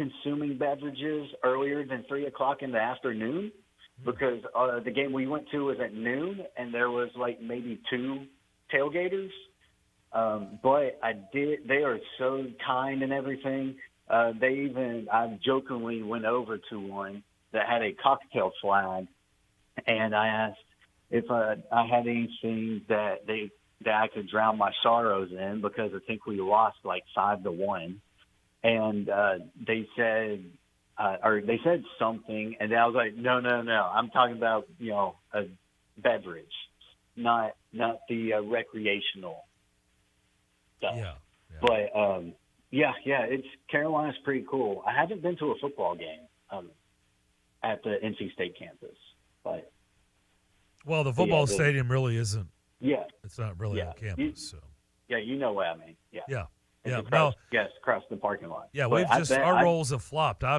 consuming beverages earlier than 3 o'clock in the afternoon because the game we went to was at noon, and there was like maybe 2 tailgaters. But they are so kind and everything. I jokingly went over to one that had a cocktail flag, and I asked if I had anything that I could drown my sorrows in, because I think we lost like 5-1. And they said something, and I was like, no, I'm talking about a beverage, not the recreational stuff. Yeah. But it's Carolina's pretty cool. I haven't been to a football game at the NC State campus, but the football stadium really isn't. Yeah, it's not really on campus. You know what I mean. Yeah. Across the parking lot. Yeah, but our roles have flopped. I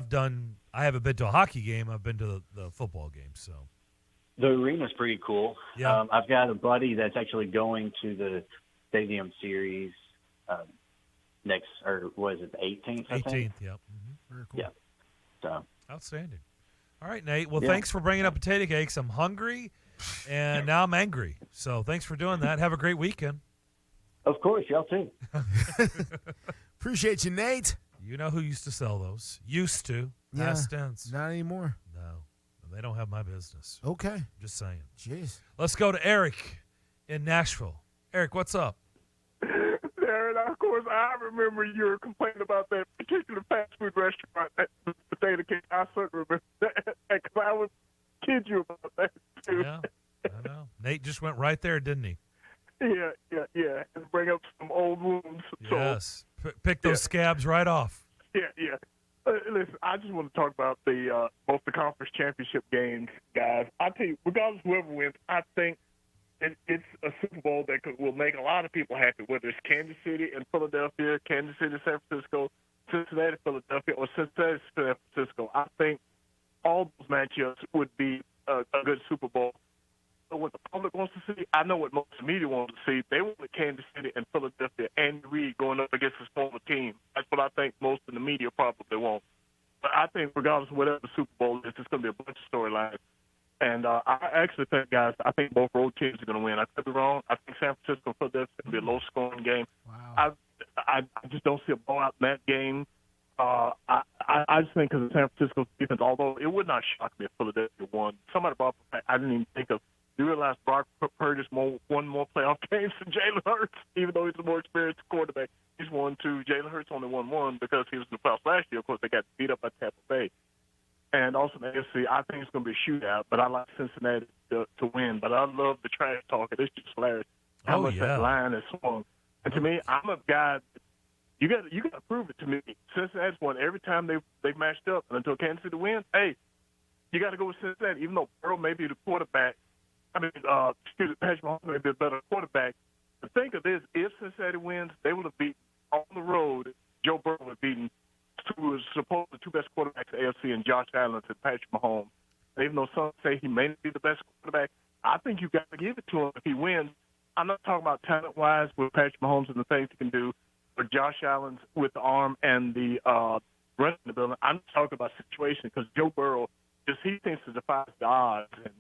haven't been to a hockey game. I've been to the football game. So the arena's pretty cool. Yeah. I've got a buddy that's actually going to the Stadium Series next, or was it the 18th? 18th. Yep. Very cool. Yeah. So outstanding. All right, Nate. Well, thanks for bringing up potato cakes. I'm hungry, and now I'm angry. So thanks for doing that. Have a great weekend. Of course, y'all too. Appreciate you, Nate. You know who used to sell those? Used to. Past tense. Not anymore. No. They don't have my business. Okay. Just saying. Jeez. Let's go to Eric in Nashville. Eric, what's up? Darren, of course, I remember you were complaining about that particular fast food restaurant, that potato cake. I certainly remember that, because I would kid you about that, too. Yeah, I know. Nate just went right there, didn't he? Yeah. And bring up some old wounds. Yes. Pick those scabs right off. Yeah. Listen, I just want to talk about both the conference championship games, guys. I tell you, regardless of whoever wins, I think it's a Super Bowl that will make a lot of people happy, whether it's Kansas City and Philadelphia, Kansas City, San Francisco, Cincinnati, Philadelphia, or Cincinnati, San Francisco. I think all those matchups would be a good Super Bowl. So what the public wants to see, I know what most of the media wants to see. They want Kansas City and Philadelphia, Andy Reid going up against his former team. That's what I think most of the media probably want. But I think regardless of whatever the Super Bowl is, it's going to be a bunch of storylines. And I actually think, guys, I think both road teams are going to win. I could be wrong. I think San Francisco and Philadelphia is going to be a low-scoring game. Wow. I just don't see a blowout in that game. I just think because of San Francisco's defense, although it would not shock me if Philadelphia won. Somebody brought up, I didn't even think of. Do you realize Brock Purdy won more playoff games than Jalen Hurts, even though he's a more experienced quarterback? He's won 2. Jalen Hurts only won 1 because he was in the playoffs last year. Of course, they got beat up by Tampa Bay. And also in the AFC, I think it's going to be a shootout, but I like Cincinnati to win. But I love the trash talking. It's just hilarious how much that line is swung. And to me, I'm a guy. You got to prove it to me. Cincinnati's won every time they've matched up, and until Kansas City wins, hey, you got to go with Cincinnati. Even though Burrow may be the quarterback, Patrick Mahomes may be a better quarterback. But think of this: if Cincinnati wins, they would have beaten on the road. Joe Burrow would have beaten supposedly 2 best quarterbacks in the AFC, and Josh Allen and Patrick Mahomes. And even though some say he may not be the best quarterback, I think you got to give it to him if he wins. I'm not talking about talent-wise with Patrick Mahomes and the things he can do, but Josh Allen with the arm and the running ability. I'm talking about situation because Joe Burrow he thinks to defy the odds, and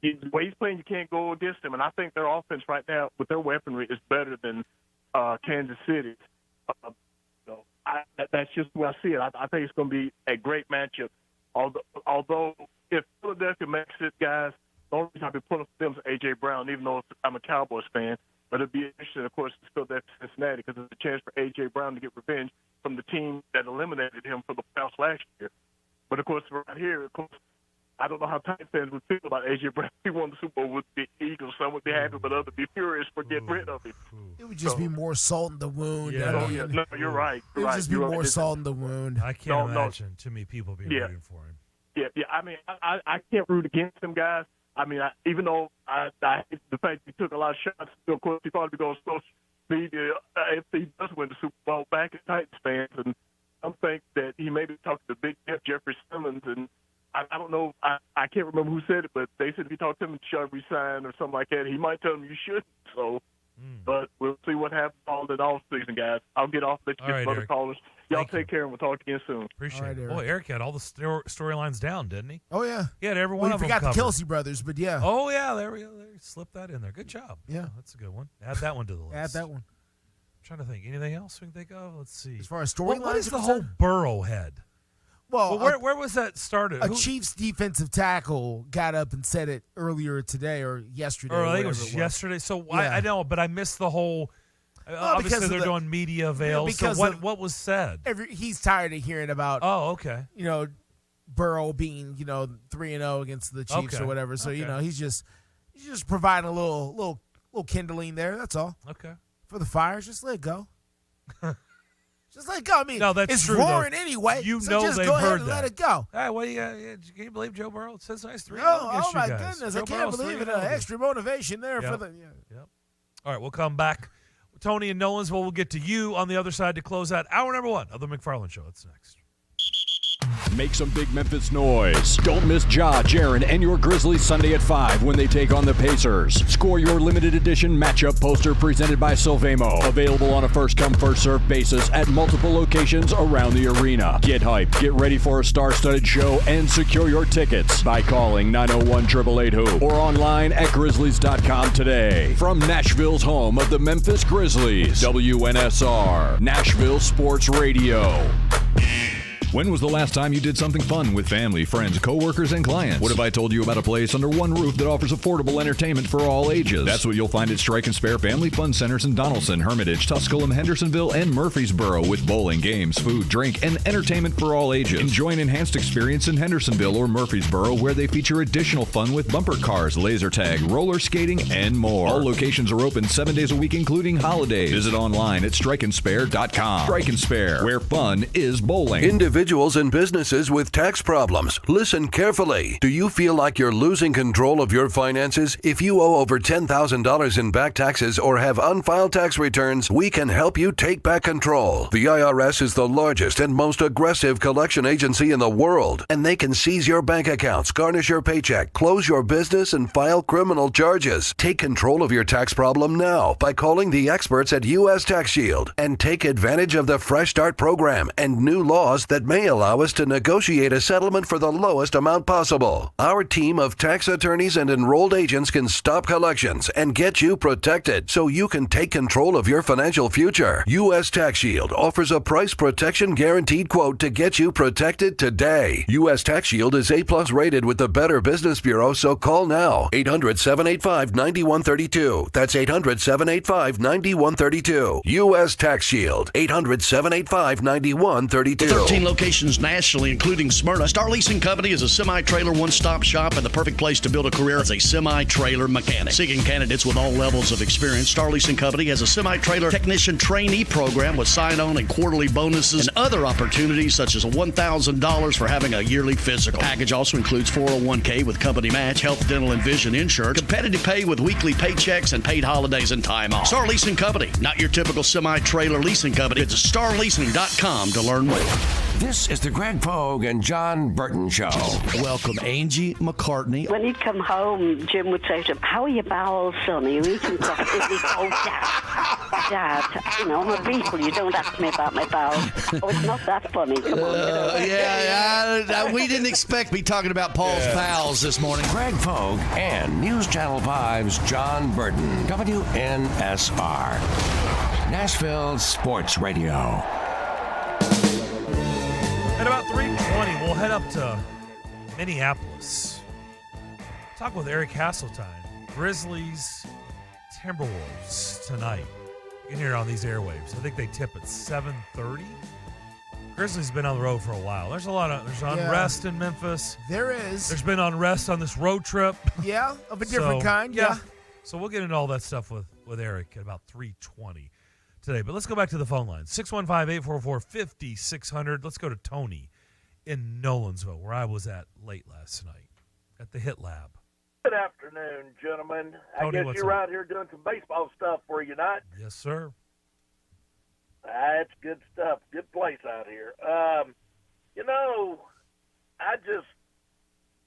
the way he's playing, you can't go against him. And I think their offense right now with their weaponry is better than Kansas City. That's just the way I see it. I think it's going to be a great matchup. Although if Philadelphia makes it, guys, the only reason I'll be pulling for them is A.J. Brown, even though I'm a Cowboys fan. But it'd be interesting, of course, to Philadelphia, Cincinnati, because there's a chance for A.J. Brown to get revenge from the team that eliminated him for the playoffs last year. But, of course, right here, of course, I don't know how Titans fans would feel about A.J. Brown. He won the Super Bowl with the Eagles. Some would be happy, but others would be furious for getting rid of him. It would just be more salt in the wound. Yeah. I mean, No, you're right. It would just be more salt in the wound. I can't imagine too many people be rooting for him. Yeah. I mean, I can't root against him, guys. I mean, even though the fact he took a lot of shots, of course, he probably goes social media if he does win the Super Bowl back at Titans fans. And I think that he may be talking to Big Jeffrey Simmons, and I don't know. I can't remember who said it, but they said if you talk to him, should resign or something like that. He might tell him you shouldn't. So, but we'll see what happens all that off season, guys. I'll get off. Let you get some other callers. Y'all take care, and we'll talk again soon. Appreciate right, it. Eric. Boy, Eric had all the storylines down, didn't he? Oh, yeah. He had every one of them forgot covered. the Kelsey brothers, but yeah. Oh, yeah, there we go. There, slip that in there. Good job. Yeah. That's a good one. Add that one to the list. Add that one. I'm trying to think. Anything else we can think of? Let's see. As far as what storylines is are the whole concerned? Burrowhead? Well, where was that started? A Chiefs defensive tackle got up and said it earlier today or yesterday. Or or I think it whatever was yesterday. So I Yeah. know, but I missed the whole. Obviously, because they're of the- doing media avails. So because what was said? He's tired of hearing about. Oh, okay. Burrow being 3-0 against the Chiefs Okay. or whatever. So Okay. he's just providing a little kindling there. That's all. Okay. For the Fires, just let it go. Just let it go. I mean, No, that's it's true, roaring though. anyway. You so know just they've go ahead heard and that. let it go. Hey, what do you? Can you believe Joe Burrow? It says nice 3-0 Oh against my you guys. goodness! Joe I can't Burrow's believe it. 3-0. Extra motivation there Yep. for the. Yep. All right, we'll come back. Tony and Nolansville will get to you on the other side to close out hour number 1 of the McFarland Show. That's next. Make some big Memphis noise. Don't miss Ja, Darren, and your Grizzlies Sunday at 5 when they take on the Pacers. Score your limited edition matchup poster presented by Silvamo. Available on a first-come, first-served basis at multiple locations around the arena. Get hyped, get ready for a star-studded show, and secure your tickets by calling 901-888-HOOP or online at Grizzlies.com today. From Nashville's home of the Memphis Grizzlies, WNSR, Nashville Sports Radio. When was the last time you did something fun with family, friends, coworkers, and clients? What if I told you about a place under one roof that offers affordable entertainment for all ages? That's what you'll find at Strike and Spare Family Fun Centers in Donaldson, Hermitage, Tusculum, Hendersonville, and Murfreesboro with bowling, games, food, drink, and entertainment for all ages. Enjoy an enhanced experience in Hendersonville or Murfreesboro where they feature additional fun with bumper cars, laser tag, roller skating, and more. All locations are open 7 days a week, including holidays. Visit online at strikeandspare.com. Strike and Spare, where fun is bowling. Individuals and businesses with tax problems, listen carefully. Do you feel like you're losing control of your finances? If you owe over $10,000 in back taxes or have unfiled tax returns, we can help you take back control. The IRS is the largest and most aggressive collection agency in the world, and they can seize your bank accounts, garnish your paycheck, close your business, and file criminal charges. Take control of your tax problem now by calling the experts at U.S. Tax Shield and take advantage of the Fresh Start program and new laws that may allow us to negotiate a settlement for the lowest amount possible. Our team of tax attorneys and enrolled agents can stop collections and get you protected so you can take control of your financial future. U.S. Tax Shield offers a price protection guaranteed quote to get you protected today. U.S. Tax Shield is A+ rated with the Better Business Bureau, so call now. 800-785-9132. That's 800-785-9132. U.S. Tax Shield. 800-785-9132. 13 locations nationally, including Smyrna. Star Leasing Company is a semi-trailer one-stop shop and the perfect place to build a career as a semi-trailer mechanic. Seeking candidates with all levels of experience, Star Leasing Company has a semi-trailer technician trainee program with sign-on and quarterly bonuses and other opportunities such as $1,000 for having a yearly physical. The package also includes 401k with company match, health, dental, and vision insurance, competitive pay with weekly paychecks, and paid holidays and time off. Star Leasing Company, not your typical semi-trailer leasing company. Visit starleasing.com to learn more. This is the Greg Pogue and John Burton Show. Welcome, Angie McCartney. When he'd come home, Jim would say to him, "How are your bowels, son? Are you eating properly?" "Oh, Dad, I'm a beetle. You don't ask me about my bowels." "Oh, it's not that funny. Come on." We didn't expect to be talking about Paul's bowels this morning. Greg Pogue and News Channel 5's John Burton, WNSR, Nashville Sports Radio. At about 3:20, we'll head up to Minneapolis. Talk with Eric Hasseltine. Grizzlies, Timberwolves tonight. You can hear it on these airwaves. I think they tip at 7:30. Grizzlies been on the road for a while. There's unrest in Memphis. There is. There's been unrest on this road trip. Yeah, of a different kind. Yeah. So we'll get into all that stuff with Eric at about 3:20 today. But let's go back to the phone line. 615-844-5600. Let's go to Tony in Nolansville, where I was at late last night at the Hit Lab. Good afternoon, gentlemen. Tony, I guess you're out here doing some baseball stuff, were you not? Yes, sir. That's good stuff. Good place out here.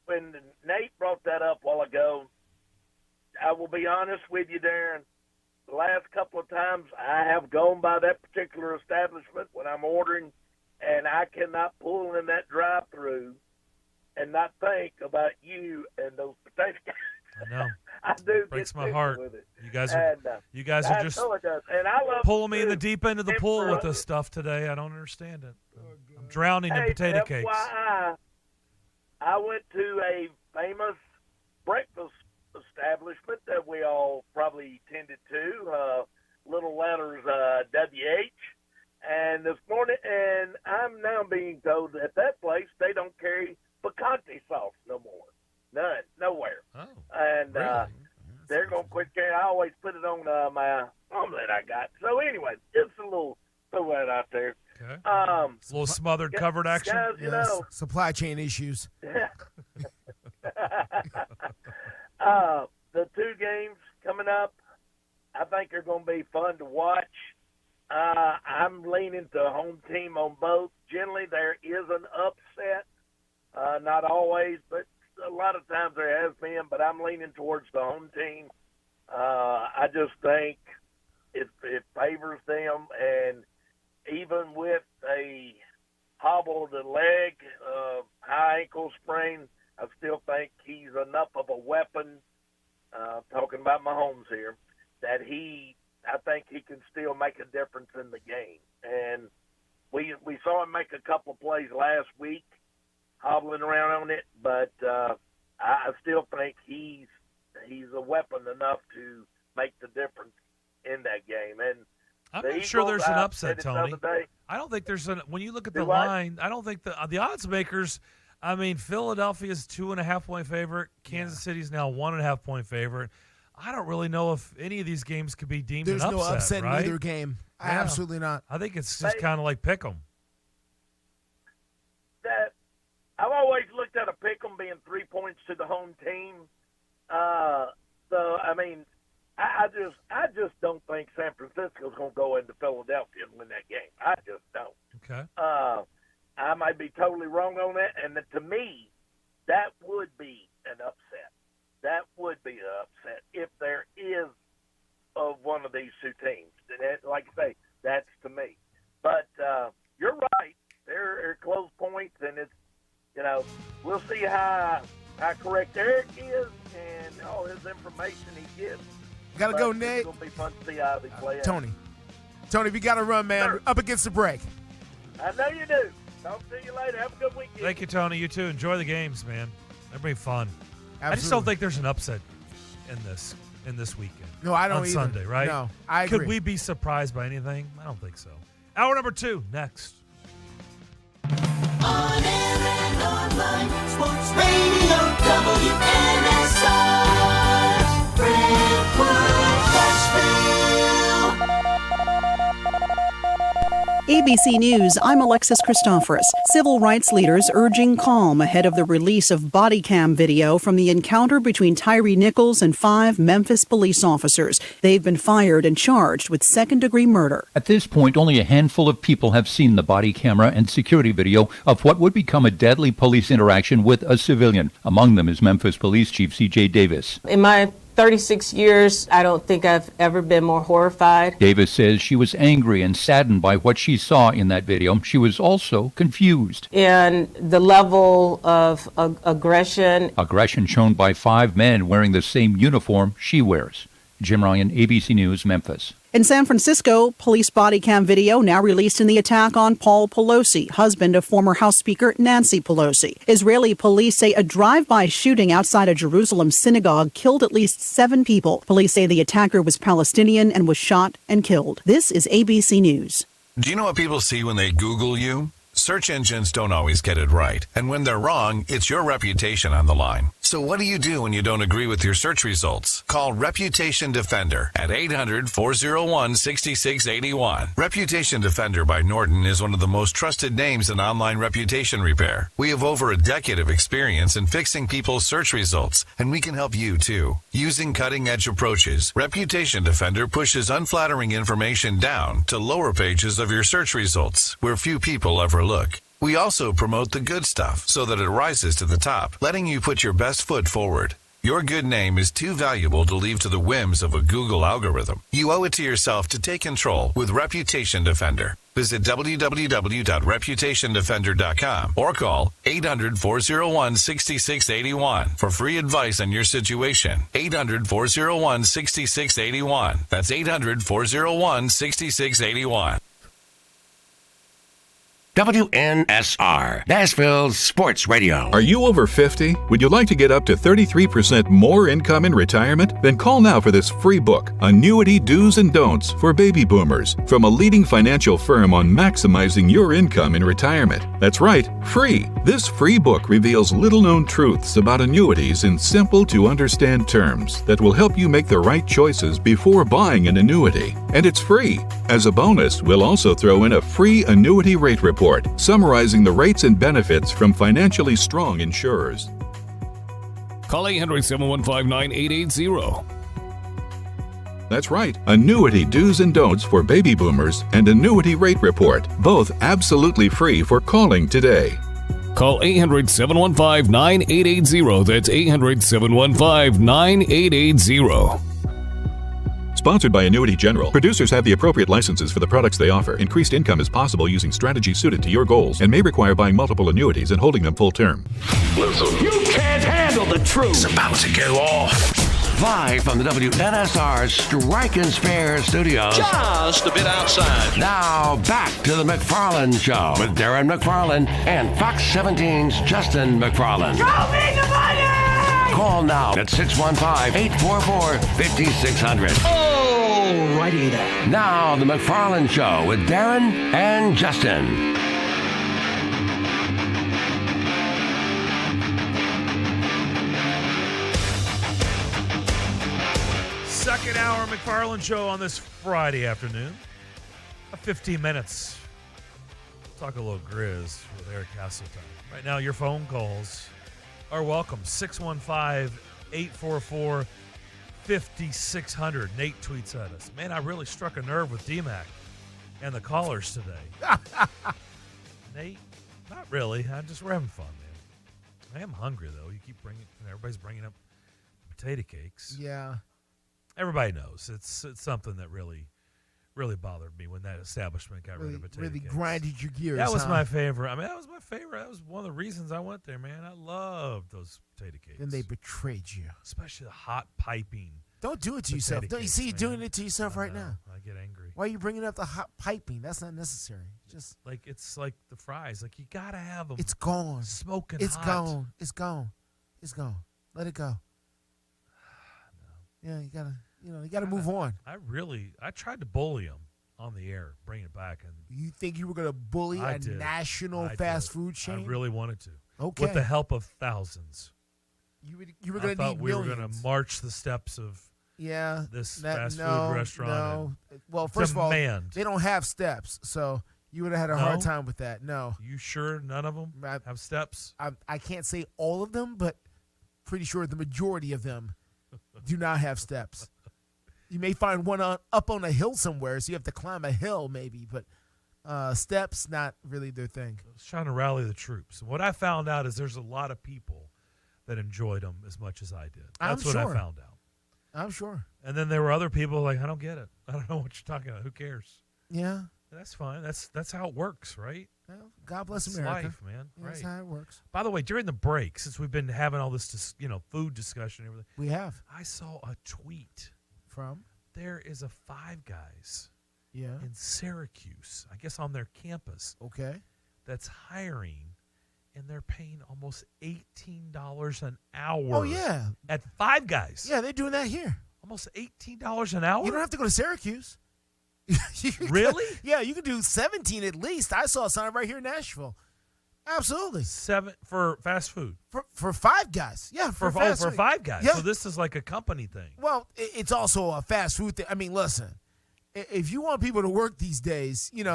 When Nate brought that up a while ago, I will be honest with you, Darren. The last couple of times I have gone by that particular establishment when I'm ordering and I cannot pull in that drive-through and not think about you and those potato cakes. I know. I do. Breaks get my tickled heart. with it. You guys And, are just know it does. And I love pulling me in too. the deep end of the pool with this stuff today. I don't understand it. I'm drowning in potato cakes. FYI, I went to a famous breakfast establishment that we all probably tended to, little letters WH. And this morning, and I'm now being told that that place, they don't carry picante sauce no more. None, nowhere. Oh, and really? They're going to quit carrying. I always put it on my omelet I got. So anyway, just a little throw that out there. Okay. A little smothered covered action. Guys, you know, supply chain issues. The two games coming up, I think are going to be fun to watch. I'm leaning to home team on both. Generally, there is an upset. Not always, but a lot of times there has been. But I'm leaning towards the home team. I just think it favors them. And even with a hobbled leg, high ankle sprain, I still think he's enough of a weapon, talking about Mahomes here, that I think he can still make a difference in the game. And we saw him make a couple of plays last week, hobbling around on it, but I still think he's a weapon enough to make the difference in that game. And I'm the not sure Eagles, there's an I upset, said it the Tony. other day. I don't think there's when you look at the Do what? line, I don't think the odds makers, I mean, Philadelphia's 2.5-point favorite. Kansas City's now 1.5-point favorite. I don't really know if any of these games could be deemed There's an upset. no upset right? in either game. Yeah. Absolutely not. I think it's just kind of like pick 'em. That I've always looked at a pick 'em being 3 points to the home team. So I mean, I just don't think San Francisco's going to go into Philadelphia and win that game. I just don't. Okay. I might be totally wrong on that, and to me, that would be an upset. That would be an upset if there is of one of these two teams. Like I say, that's to me. But you're right. There are close points, and it's, we'll see how correct Eric is and all his information he gives. Gotta go, Nate. It's going to be fun to see how they play out. Tony, we got to run, man. Sure. Up against the break. I know you do. Talk to you later. Have a good weekend. Thank you, Tony. You too. Enjoy the games, man. They'll be fun. Absolutely. I just don't think there's an upset in this weekend. No, I don't on either. Sunday, right? No, I agree. Could we be surprised by anything? I don't think so. Hour number 2 next. On air and online, Sports Radio WNSR, Brentwood, Nashville. ABC News, I'm Alexis Christoforous. Civil rights leaders urging calm ahead of the release of body cam video from the encounter between Tyree Nichols and 5 Memphis police officers. They've been fired and charged with second-degree murder. At this point, only a handful of people have seen the body camera and security video of what would become a deadly police interaction with a civilian. Among them is Memphis Police Chief C.J. Davis. In my 36 years, I don't think I've ever been more horrified. Davis says she was angry and saddened by what she saw in that video. She was also confused. And the level of aggression. Aggression shown by 5 men wearing the same uniform she wears. Jim Ryan, ABC News, Memphis. In San Francisco, police body cam video now released in the attack on Paul Pelosi, husband of former House Speaker Nancy Pelosi. Israeli police say a drive-by shooting outside a Jerusalem synagogue killed at least 7 people. Police say the attacker was Palestinian and was shot and killed. This is ABC News. Do you know what people see when they Google you? Search engines don't always get it right. And when they're wrong, it's your reputation on the line. So what do you do when you don't agree with your search results? Call Reputation Defender at 800-401-6681. Reputation Defender by Norton is one of the most trusted names in online reputation repair. We have over a decade of experience in fixing people's search results, and we can help you too. Using cutting-edge approaches, Reputation Defender pushes unflattering information down to lower pages of your search results, where few people ever look. We also promote the good stuff so that it rises to the top, letting you put your best foot forward. Your good name is too valuable to leave to the whims of a Google algorithm. You owe it to yourself to take control with Reputation Defender. Visit www.reputationdefender.com or call 800-401-6681 for free advice on your situation. 800-401-6681. That's 800-401-6681. WNSR, Nashville's Sports Radio. Are you over 50? Would you like to get up to 33% more income in retirement? Then call now for this free book, Annuity Do's and Don'ts for Baby Boomers, from a leading financial firm on maximizing your income in retirement. That's right, free. This free book reveals little-known truths about annuities in simple-to-understand terms that will help you make the right choices before buying an annuity. And it's free. As a bonus, we'll also throw in a free annuity rate report summarizing the rates and benefits from financially strong insurers. Call 800-715-9880. That's right, Annuity Do's and Don'ts for Baby Boomers and Annuity Rate Report, both absolutely free for calling today. Call 800-715-9880. That's 800-715-9880. Sponsored by Annuity General. Producers have the appropriate licenses for the products they offer. Increased income is possible using strategies suited to your goals and may require buying multiple annuities and holding them full term. Listen, you can't handle the truth. It's about to go off. Live from the WNSR Strike and Spare studios. Just a bit outside. Now back to the McFarland Show with Darren McFarland and Fox 17's Justin McFarland. Show me the money! Call now at 615-844-5600. Oh, righty there. Now the McFarland Show with Darren and Justin. Second hour McFarland Show on this Friday afternoon. 15 minutes. Talk a little Grizz with Eric Castleton. Right now, your phone calls are welcome. 615-844-5600. Nate tweets at us. Man, I really struck a nerve with D-Mac and the callers today. Nate, not really. We're having fun, man. I am hungry, though. Everybody's bringing up potato cakes. Yeah. Everybody knows. It's something that really bothered me when that establishment got rid of potato cakes. Really grinded your gears. That was my favorite. That was my favorite. That was one of the reasons I went there, man. I loved those potato cakes. And they betrayed you. Especially the hot piping. Don't do it to yourself. Don't you see you doing it to yourself right now? I get angry. Why are you bringing up the hot piping? That's not necessary. Just it's like the fries. Like, you gotta have them. It's gone. Smoking It's hot. gone. It's gone. It's gone. Let it go. Yeah, you gotta move on. I tried to bully them on the air, bring it back, and you think you were gonna bully a national fast food chain? I really wanted to. Okay. With the help of thousands. You were gonna need we millions. were gonna march the steps of this fast food restaurant. No. Well, first of all, they don't have steps, so you would have had a hard time with that. No. You sure none of them have steps? I can't say all of them, but pretty sure the majority of them do not have steps. You may find one up on a hill somewhere, so you have to climb a hill maybe, but steps, not really their thing. I was trying to rally the troops. What I found out is there's a lot of people that enjoyed them as much as I did. That's what I found out. I'm sure. And then there were other people like, I don't get it. I don't know what you're talking about. Who cares? Yeah. That's fine. That's how it works, right? Well, God bless It's America. life, man. Yeah, that's how it works. By the way, during the break, since we've been having all this, food discussion and everything, we have. I saw a tweet from there is a Five Guys, yeah, in Syracuse, I guess on their campus, okay, that's hiring, and they're paying almost $18 an hour. Oh yeah, at Five Guys. Yeah, they're doing that here. Almost $18 an hour. You don't have to go to Syracuse. Really? Yeah, you can do 17 at least. I saw a sign right here in Nashville. Absolutely. 7 for fast food. For Five Guys. Yeah, for fast food. Five Guys. Yeah. So this is like a company thing. Well, it's also a fast food thing. I mean, listen, if you want people to work these days, you're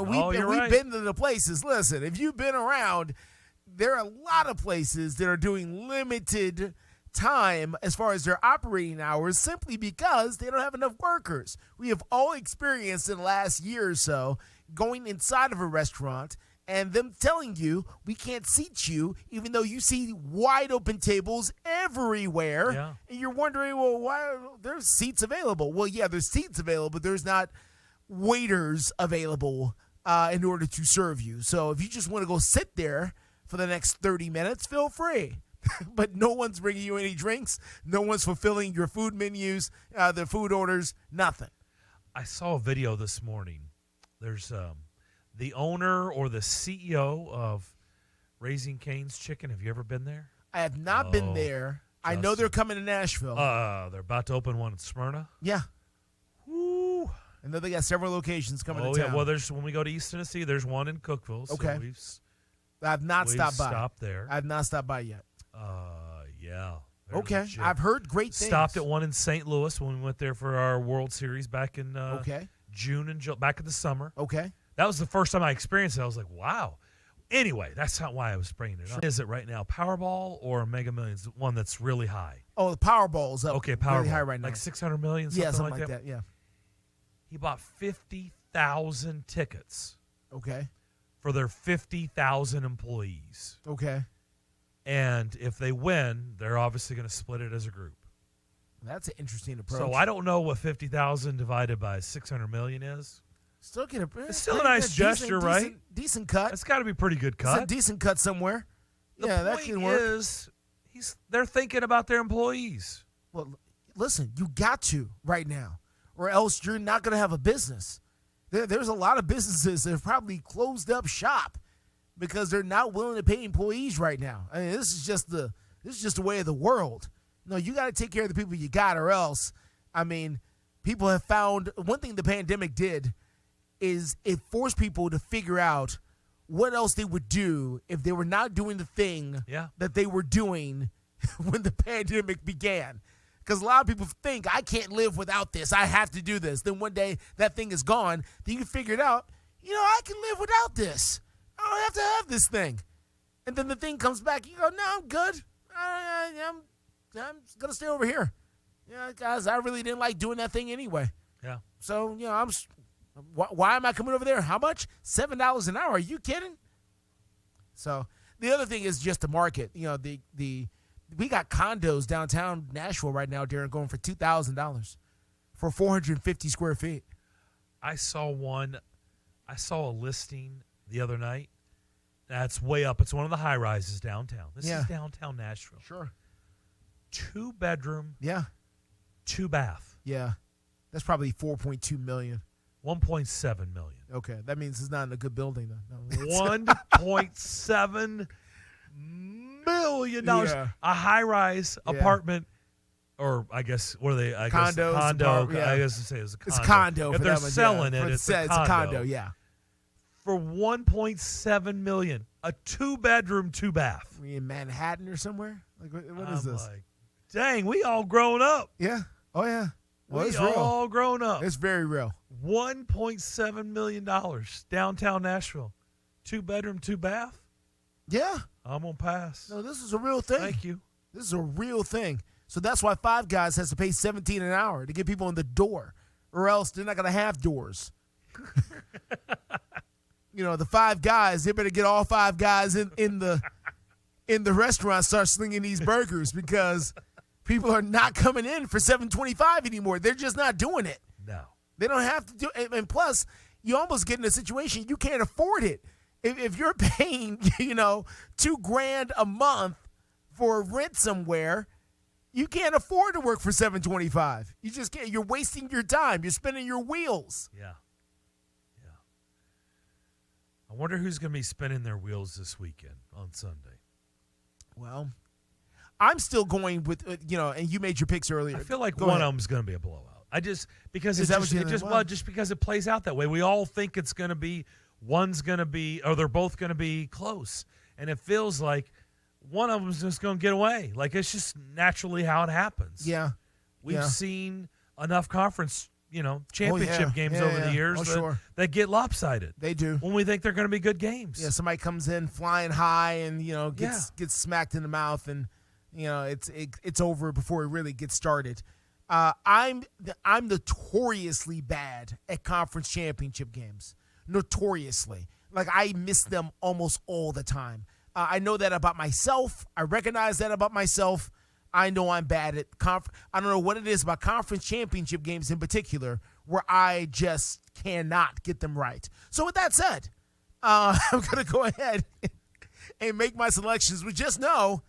we've right. been to the places. Listen, if you've been around, there are a lot of places that are doing limited time as far as their operating hours simply because they don't have enough workers. We have all experienced in the last year or so going inside of a restaurant and them telling you we can't seat you, even though you see wide open tables everywhere. Yeah. And you're wondering, well, why there's seats available? Well, yeah, there's seats available, but there's not waiters available in order to serve you. So if you just want to go sit there for the next 30 minutes, feel free. But no one's bringing you any drinks. No one's fulfilling your food menus, the food orders, nothing. I saw a video this morning. There's the owner or the CEO of Raising Cane's Chicken. Have you ever been there? I have not been there. I know they're coming to Nashville. They're about to open one in Smyrna. Yeah. Woo. I know they got several locations coming to town. Yeah. Well, when we go to East Tennessee, there's one in Cookeville. Okay. So I've not stopped by. Stopped there. I've not stopped by yet. Yeah. Okay. Legit. I've heard great things. Stopped at one in St. Louis when we went there for our World Series back in June and back in the summer. Okay. That was the first time I experienced it. I was like, wow. Anyway, that's not why I was bringing it up. Is it right now Powerball or Mega Millions, the one that's really high? Oh, the Powerball's up really high right now. Like 600 million, something like that. Yeah. He bought 50,000 tickets. Okay. For their 50,000 employees. Okay. And if they win, they're obviously going to split it as a group. That's an interesting approach. So I don't know what 50,000 divided by 600 million is. It's still a nice gesture, right? Decent cut. It's got to be a pretty good cut. It's a decent cut somewhere. That can work. They're thinking about their employees. Well, listen, you got to right now, or else you're not going to have a business. There's a lot of businesses that have probably closed up shop because they're not willing to pay employees right now. I mean, this is just the way of the world. No, you got to take care of the people you got, or else. I mean, people have found one thing the pandemic did is it forced people to figure out what else they would do if they were not doing the thing that they were doing when the pandemic began. Because a lot of people think, I can't live without this. I have to do this. Then one day that thing is gone. Then you figure it out. I can live without this. I don't have to have this thing. And then the thing comes back. You go, no, I'm good. I'm going to stay over here. Yeah, guys, I really didn't like doing that thing anyway. Yeah. So, why am I coming over there? How much? $7 an hour. Are you kidding? So the other thing is just the market. We got condos downtown Nashville right now, Darren, going for $2,000 for 450 square feet. I saw a listing the other night. That's way up. It's one of the high rises downtown. This is downtown Nashville. Sure. 2-bedroom. Yeah. 2-bath. Yeah. That's probably $4.2 million. $1.7 million. Okay. That means it's not in a good building, though. No, $1.7 million. Yeah. A high-rise apartment, or I guess, what are they? Condos, condo. Yeah. I guess to say it's a condo. It's condo. If they're selling it, it's a condo, yeah. For $1.7 million. A 2-bedroom, 2-bath. Are we in Manhattan or somewhere? Like, what is this? Like, dang, we all grown up. Yeah. Oh, yeah. Well, we all grown up. It's very real. $1.7 million downtown Nashville. 2-bedroom, 2-bath. Yeah. I'm going to pass. No, this is a real thing. Thank you. This is a real thing. So that's why Five Guys has to pay $17 an hour to get people in the door, or else they're not going to have doors. The Five Guys, they better get all 5 guys in the restaurant, start slinging these burgers because people are not coming in for $7.25 anymore. They're just not doing it. No. They don't have to do it. And plus, you almost get in a situation you can't afford it. If you're paying, $2,000 a month for rent somewhere, you can't afford to work for $7.25. You just can't. You're wasting your time. You're spinning your wheels. Yeah. I wonder who's going to be spinning their wheels this weekend on Sunday. Well, I'm still going with, and you made your picks earlier. I feel like one of them's going to be a blowout. Because it plays out that way. We all think it's going to be, one's going to be, or they're both going to be close. And it feels like one of them's just going to get away. Like, it's just naturally how it happens. Yeah. We've seen enough conference, championship games over the years that get lopsided. They do. When we think they're going to be good games. Yeah, somebody comes in flying high and, gets smacked in the mouth and, it's over before it really gets started. I'm notoriously bad at conference championship games. Notoriously. Like, I miss them almost all the time. I know that about myself. I recognize that about myself. I know I'm bad at I don't know what it is about conference championship games in particular where I just cannot get them right. So with that said, I'm going to go ahead and make my selections. But just know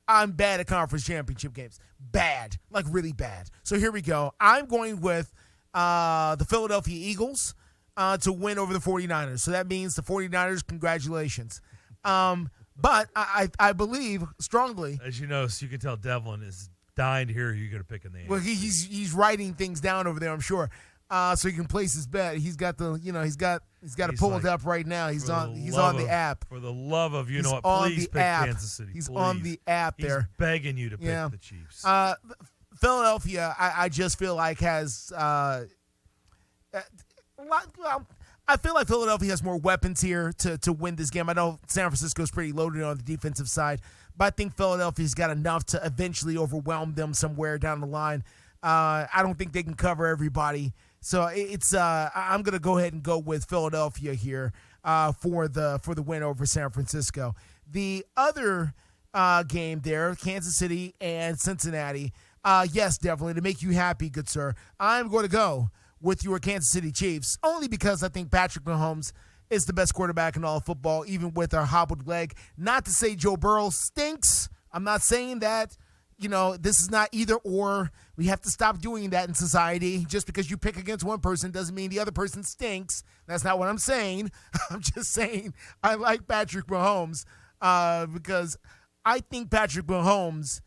I'm bad at conference championship games. Bad. Like really bad. So here we go. I'm going with the Philadelphia Eagles to win over the 49ers. So that means the 49ers, congratulations. But I believe strongly. As you know, so you can tell Devlin is dying to hear who you're going to pick in the end. Well, he's writing things down over there, I'm sure, so he can place his bet. He's got it pulled up right now. He's on the app. For the love of please pick Kansas City. He's please. on the app there. He's begging you to pick the Chiefs. Philadelphia, I just feel like has I feel like Philadelphia has more weapons here to win this game. I know San Francisco's pretty loaded on the defensive side, but I think Philadelphia's got enough to eventually overwhelm them somewhere down the line. I don't think they can cover everybody. So I'm going to go ahead and go with Philadelphia here for the win over San Francisco. The other game there, Kansas City and Cincinnati. Yes, definitely, to make you happy, good sir, I'm going to go with your Kansas City Chiefs, only because I think Patrick Mahomes is the best quarterback in all of football, even with a hobbled leg. Not to say Joe Burrow stinks. I'm not saying that. This is not either or. We have to stop doing that in society. Just because you pick against one person doesn't mean the other person stinks. That's not what I'm saying. I'm just saying I like Patrick Mahomes because I think Patrick Mahomes,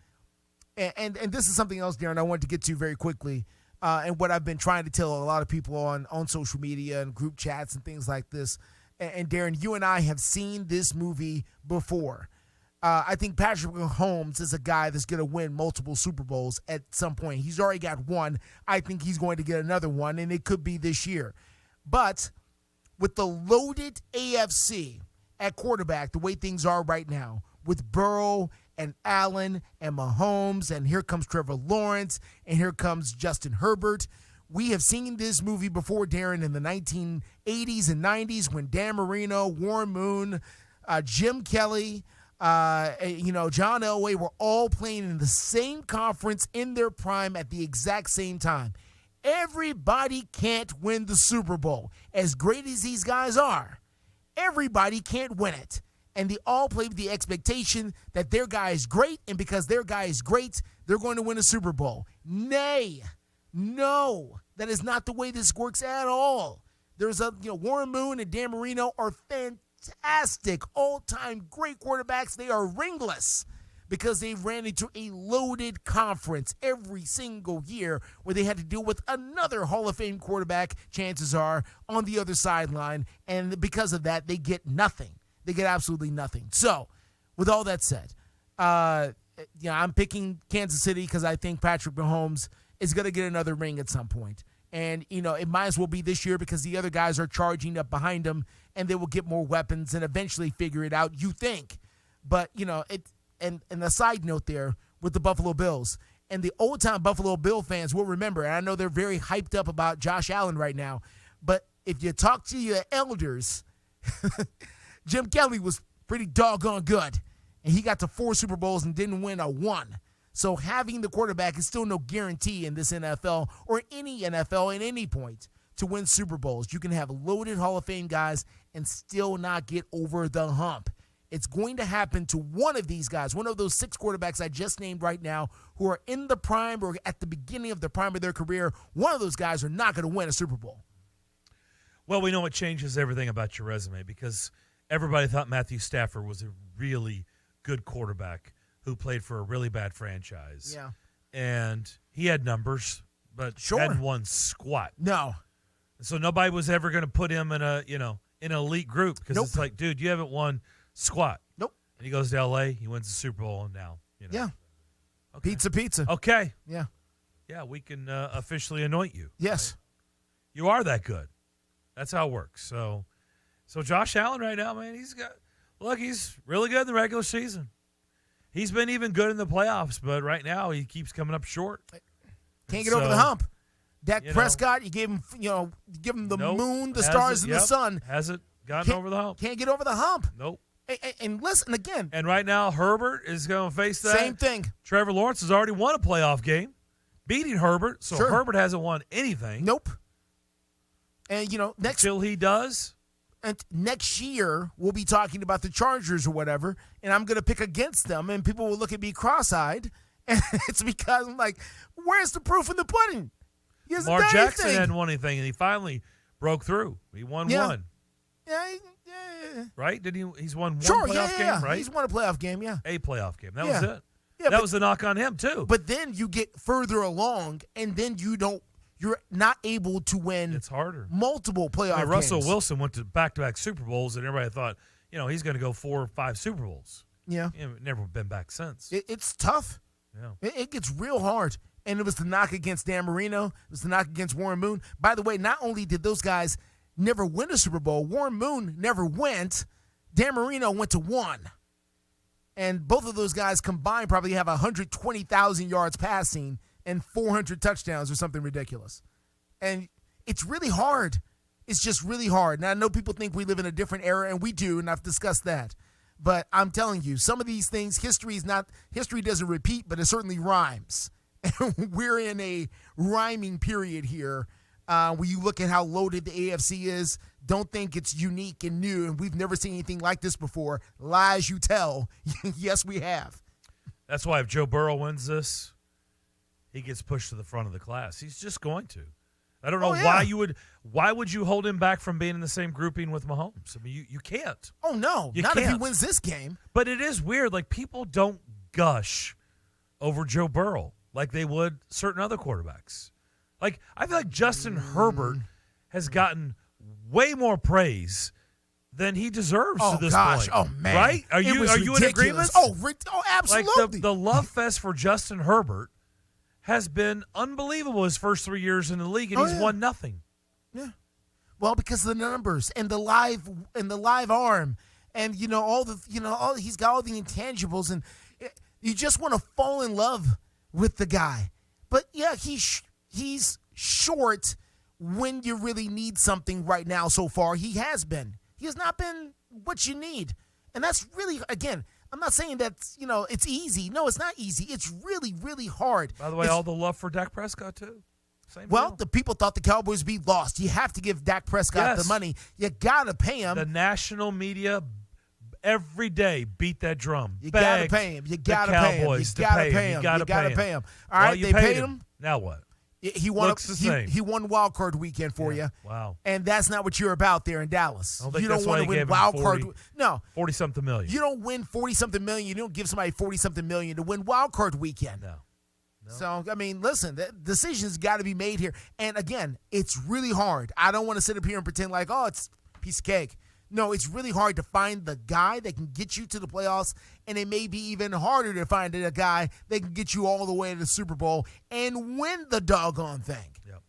and this is something else, Darren, I wanted to get to very quickly. And what I've been trying to tell a lot of people on social media and group chats and things like this. And Darren, you and I have seen this movie before. I think Patrick Mahomes is a guy that's going to win multiple Super Bowls at some point. He's already got one. I think he's going to get another one, and it could be this year. But with the loaded AFC at quarterback, the way things are right now, with Burrow and Allen and Mahomes, and here comes Trevor Lawrence, and here comes Justin Herbert. We have seen this movie before, Darren, in the 1980s and 90s when Dan Marino, Warren Moon, Jim Kelly, John Elway were all playing in the same conference in their prime at the exact same time. Everybody can't win the Super Bowl. As great as these guys are, everybody can't win it. And they all play with the expectation that their guy is great, and because their guy is great, they're going to win a Super Bowl. Nay, no, that is not the way this works at all. There's Warren Moon and Dan Marino are fantastic, all-time great quarterbacks. They are ringless because they ran into a loaded conference every single year where they had to deal with another Hall of Fame quarterback, chances are, on the other sideline. And because of that, they get nothing. They get absolutely nothing. So, with all that said, I'm picking Kansas City because I think Patrick Mahomes is going to get another ring at some point. And, it might as well be this year because the other guys are charging up behind him and they will get more weapons and eventually figure it out, you think. But, and a side note there with the Buffalo Bills. And the old-time Buffalo Bill fans will remember, and I know they're very hyped up about Josh Allen right now, but if you talk to your elders, Jim Kelly was pretty doggone good, and he got to 4 Super Bowls and didn't win a 1. So having the quarterback is still no guarantee in this NFL or any NFL at any point to win Super Bowls. You can have loaded Hall of Fame guys and still not get over the hump. It's going to happen to one of these guys, one of those 6 quarterbacks I just named right now who are in the prime or at the beginning of the prime of their career. One of those guys are not going to win a Super Bowl. Well, we know it changes everything about your resume because everybody thought Matthew Stafford was a really good quarterback who played for a really bad franchise. Yeah. And he had numbers, but hadn't won squat. No. So nobody was ever going to put him in an elite group because it's like, dude, you haven't won squat. Nope. And he goes to L.A., he wins the Super Bowl, and now, Yeah. Okay. Pizza. Okay. Yeah. Yeah, we can officially anoint you. Yes. Right? You are that good. That's how it works. So Josh Allen right now, man, he's really good in the regular season. He's been even good in the playoffs, but right now he keeps coming up short. Can't get over the hump. Dak Prescott, you gave him, give him the moon, the stars, and the sun. Hasn't gotten over the hump. Can't get over the hump. Nope. And listen again. And right now, Herbert is going to face that. Same thing. Trevor Lawrence has already won a playoff game, beating Herbert. So Sure. Herbert hasn't won anything. Nope. And, until he does. And next year, we'll be talking about the Chargers or whatever, and I'm going to pick against them, and people will look at me cross-eyed, and it's because I'm like, where's the proof in the pudding? He hasn't Lamar done Jackson anything. hadn't won anything, and he finally broke through. He won one. Yeah. Right? Did he? He's won one Sure, playoff game, right? He's won a playoff game, yeah. A playoff game. That Yeah. was it. Yeah, that was the knock on him, too. But then you get further along, and then you're not able to win. It's harder. Multiple playoff games. Russell Wilson went to back-to-back Super Bowls, and everybody thought, he's going to go 4 or 5 Super Bowls. Yeah. Never been back since. It's tough. Yeah. It gets real hard. And it was the knock against Dan Marino. It was the knock against Warren Moon. By the way, not only did those guys never win a Super Bowl, Warren Moon never went. Dan Marino went to 1. And both of those guys combined probably have 120,000 yards passing and 400 touchdowns or something ridiculous. And it's really hard. It's just really hard. Now, I know people think we live in a different era, and we do, and I've discussed that. But I'm telling you, some of these things, history doesn't repeat, but it certainly rhymes. And we're in a rhyming period here. When you look at how loaded the AFC is, don't think it's unique and new, and we've never seen anything like this before. Lies you tell. Yes, we have. That's why if Joe Burrow wins this, he gets pushed to the front of the class. He's just going to. I don't know why would you hold him back from being in the same grouping with Mahomes? I mean, you can't. Oh, no. You Not can't. if he wins this game. But it is weird. Like, people don't gush over Joe Burrow like they would certain other quarterbacks. Like, I feel like Justin Herbert has gotten way more praise than he deserves to this point. Oh, man. Right? Are you in agreement? Oh, absolutely. Like the love fest for Justin Herbert has been unbelievable his first 3 years in the league, and he's won nothing. Yeah. Well, because of the numbers and the live arm, and he's got all the intangibles, and you just want to fall in love with the guy. But yeah, he's short when you really need something right now. So far, he has been. He has not been what you need, and that's really, again, I'm not saying that, it's easy. No, it's not easy. It's really, really hard. By the way, all the love for Dak Prescott, too. Same well, deal. the people thought the Cowboys would be lost. You have to give Dak Prescott the money. You got to pay him. The national media every day beat that drum. You got to pay him. You got to pay him. You got to pay him. You got to pay him. All right, they paid him. Now what? He won wild card weekend for you. Wow. And that's not what you're about there in Dallas. You don't want to win wild card. No. 40-something million. You don't win 40-something million. You don't give somebody 40-something million to win wild card weekend. No. So, I mean, listen, the decision's got to be made here. And, again, it's really hard. I don't want to sit up here and pretend like, it's a piece of cake. No, it's really hard to find the guy that can get you to the playoffs, and it may be even harder to find a guy that can get you all the way to the Super Bowl and win the doggone thing. Yep.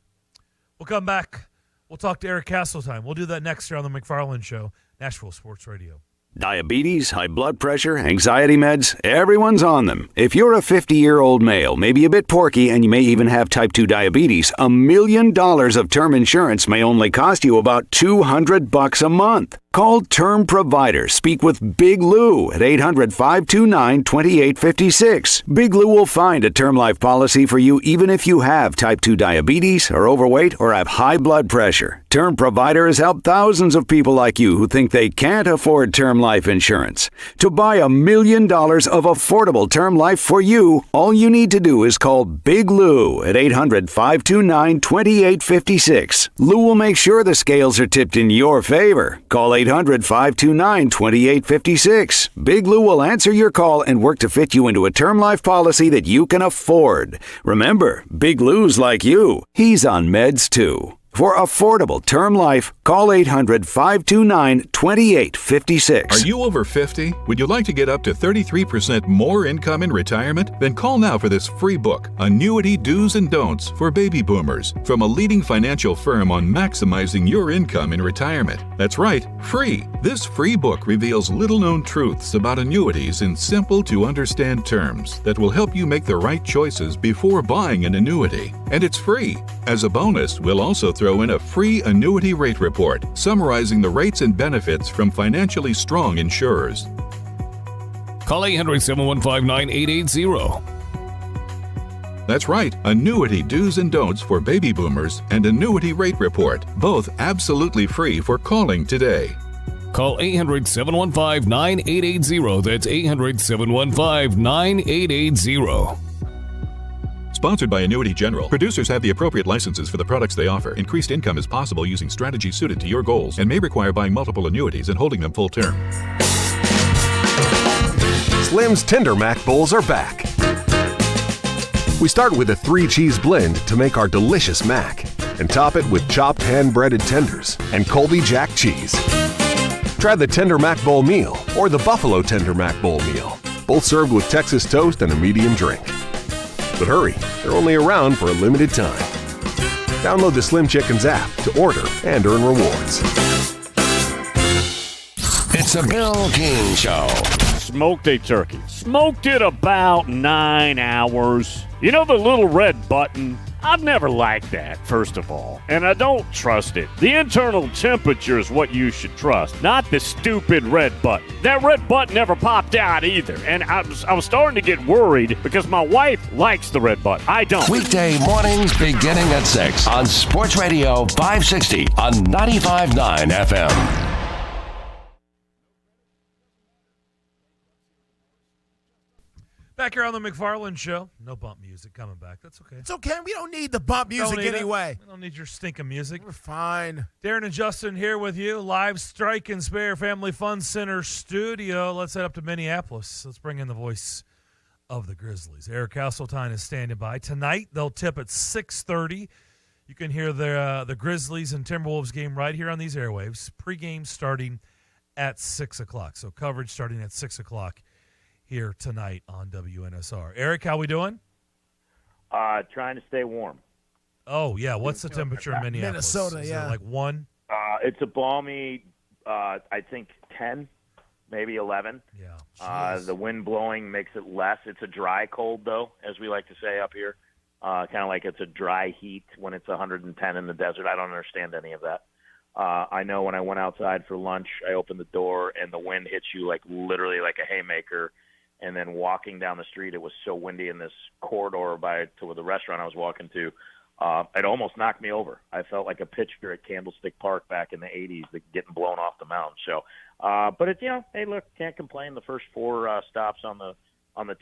We'll come back. We'll talk to Eric Castletime. We'll do that next year on the McFarland Show, Nashville Sports Radio. Diabetes, high blood pressure, anxiety meds, everyone's on them. If you're a 50-year-old male, maybe a bit porky, and you may even have type 2 diabetes, $1 million of term insurance may only cost you about $200 a month. Call Term Provider. Speak with Big Lou at 800-529-2856. Big Lou will find a term life policy for you even if you have type 2 diabetes, are overweight, or have high blood pressure. Term Provider has helped thousands of people like you who think they can't afford term life insurance. To buy $1 million of affordable term life for you, all you need to do is call Big Lou at 800-529-2856. Lou will make sure the scales are tipped in your favor. Call 800-529-2856. Big Lou will answer your call and work to fit you into a term life policy that you can afford. Remember, Big Lou's like you. He's on meds too. For affordable term life, call 800-529-2856. Are you over 50? Would you like to get up to 33% more income in retirement? Then call now for this free book, Annuity Do's and Don'ts for Baby Boomers, from a leading financial firm on maximizing your income in retirement. That's right, free. This free book reveals little-known truths about annuities in simple-to-understand terms that will help you make the right choices before buying an annuity. And it's free. As a bonus, we'll also throw in a free annuity rate report summarizing the rates and benefits from financially strong insurers. Call 800-715-9880. That's right, annuity do's and don'ts for baby boomers and annuity rate report, both absolutely free for calling today. Call 800-715-9880. That's 800-715-9880. Sponsored by Annuity General. Producers have the appropriate licenses for the products they offer. Increased income is possible using strategies suited to your goals and may require buying multiple annuities and holding them full term. Slim's Tender Mac Bowls are back. We start with a 3-cheese blend to make our delicious mac and top it with chopped hand-breaded tenders and Colby Jack cheese. Try the Tender Mac Bowl meal or the Buffalo Tender Mac Bowl meal, both served with Texas toast and a medium drink. But hurry, they're only around for a limited time. Download the Slim Chickens app to order and earn rewards. It's a Bill King Show. Smoked a turkey. Smoked it about 9 hours. You know the little red button? I've never liked that, first of all, and I don't trust it. The internal temperature is what you should trust, not the stupid red button. That red button never popped out either, and I was starting to get worried because my wife likes the red button. I don't. Weekday mornings beginning at 6 on Sports Radio 560 on 95.9 FM. Back here on the McFarland Show. No bump music coming back. That's okay. It's okay. We don't need the bump music anyway. We don't need your stinking music. We're fine. Darren and Justin here with you. Live Strike and Spare Family Fun Center studio. Let's head up to Minneapolis. Let's bring in the voice of the Grizzlies. Eric Hasseltine is standing by. Tonight, they'll tip at 6:30. You can hear the Grizzlies and Timberwolves game right here on these airwaves. Pre-game starting at 6 o'clock. So coverage starting at 6 o'clock. Here tonight on WNSR. Eric, how we doing? Trying to stay warm. Oh, yeah. What's the temperature in Minneapolis? Minnesota, Is yeah. it like 1? It's a balmy, I think 10, maybe 11. Yeah. The wind blowing makes it less. It's a dry cold, though, as we like to say up here. Kind of like it's a dry heat when it's 110 in the desert. I don't understand any of that. I know when I went outside for lunch, I opened the door, and the wind hits you like literally like a haymaker. And then walking down the street, it was so windy in this corridor to the restaurant I was walking to, it almost knocked me over. I felt like a pitcher at Candlestick Park back in the 80s, getting blown off the mound. So, but it's, hey, look, can't complain. The first 4 stops on the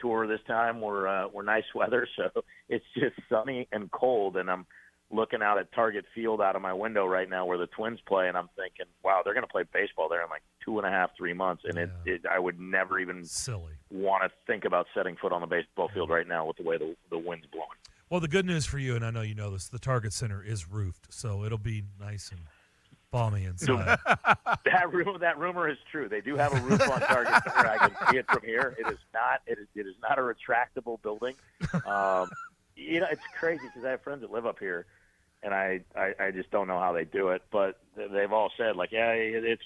tour this time were nice weather, so it's just sunny and cold. And I'm looking out at Target Field out of my window right now where the Twins play, and I'm thinking, wow, they're going to play baseball there in like 2.5, 3 months, and I would never even want to think about setting foot on the baseball field right now with the way the wind's blowing. Well, the good news for you, and I know you know this, the Target Center is roofed, so it'll be nice and balmy inside. That rumor is true. They do have a roof on Target Center. I can see it from here. It is not a retractable building. It's crazy because I have friends that live up here, and I just don't know how they do it. But they've all said, like, yeah, it's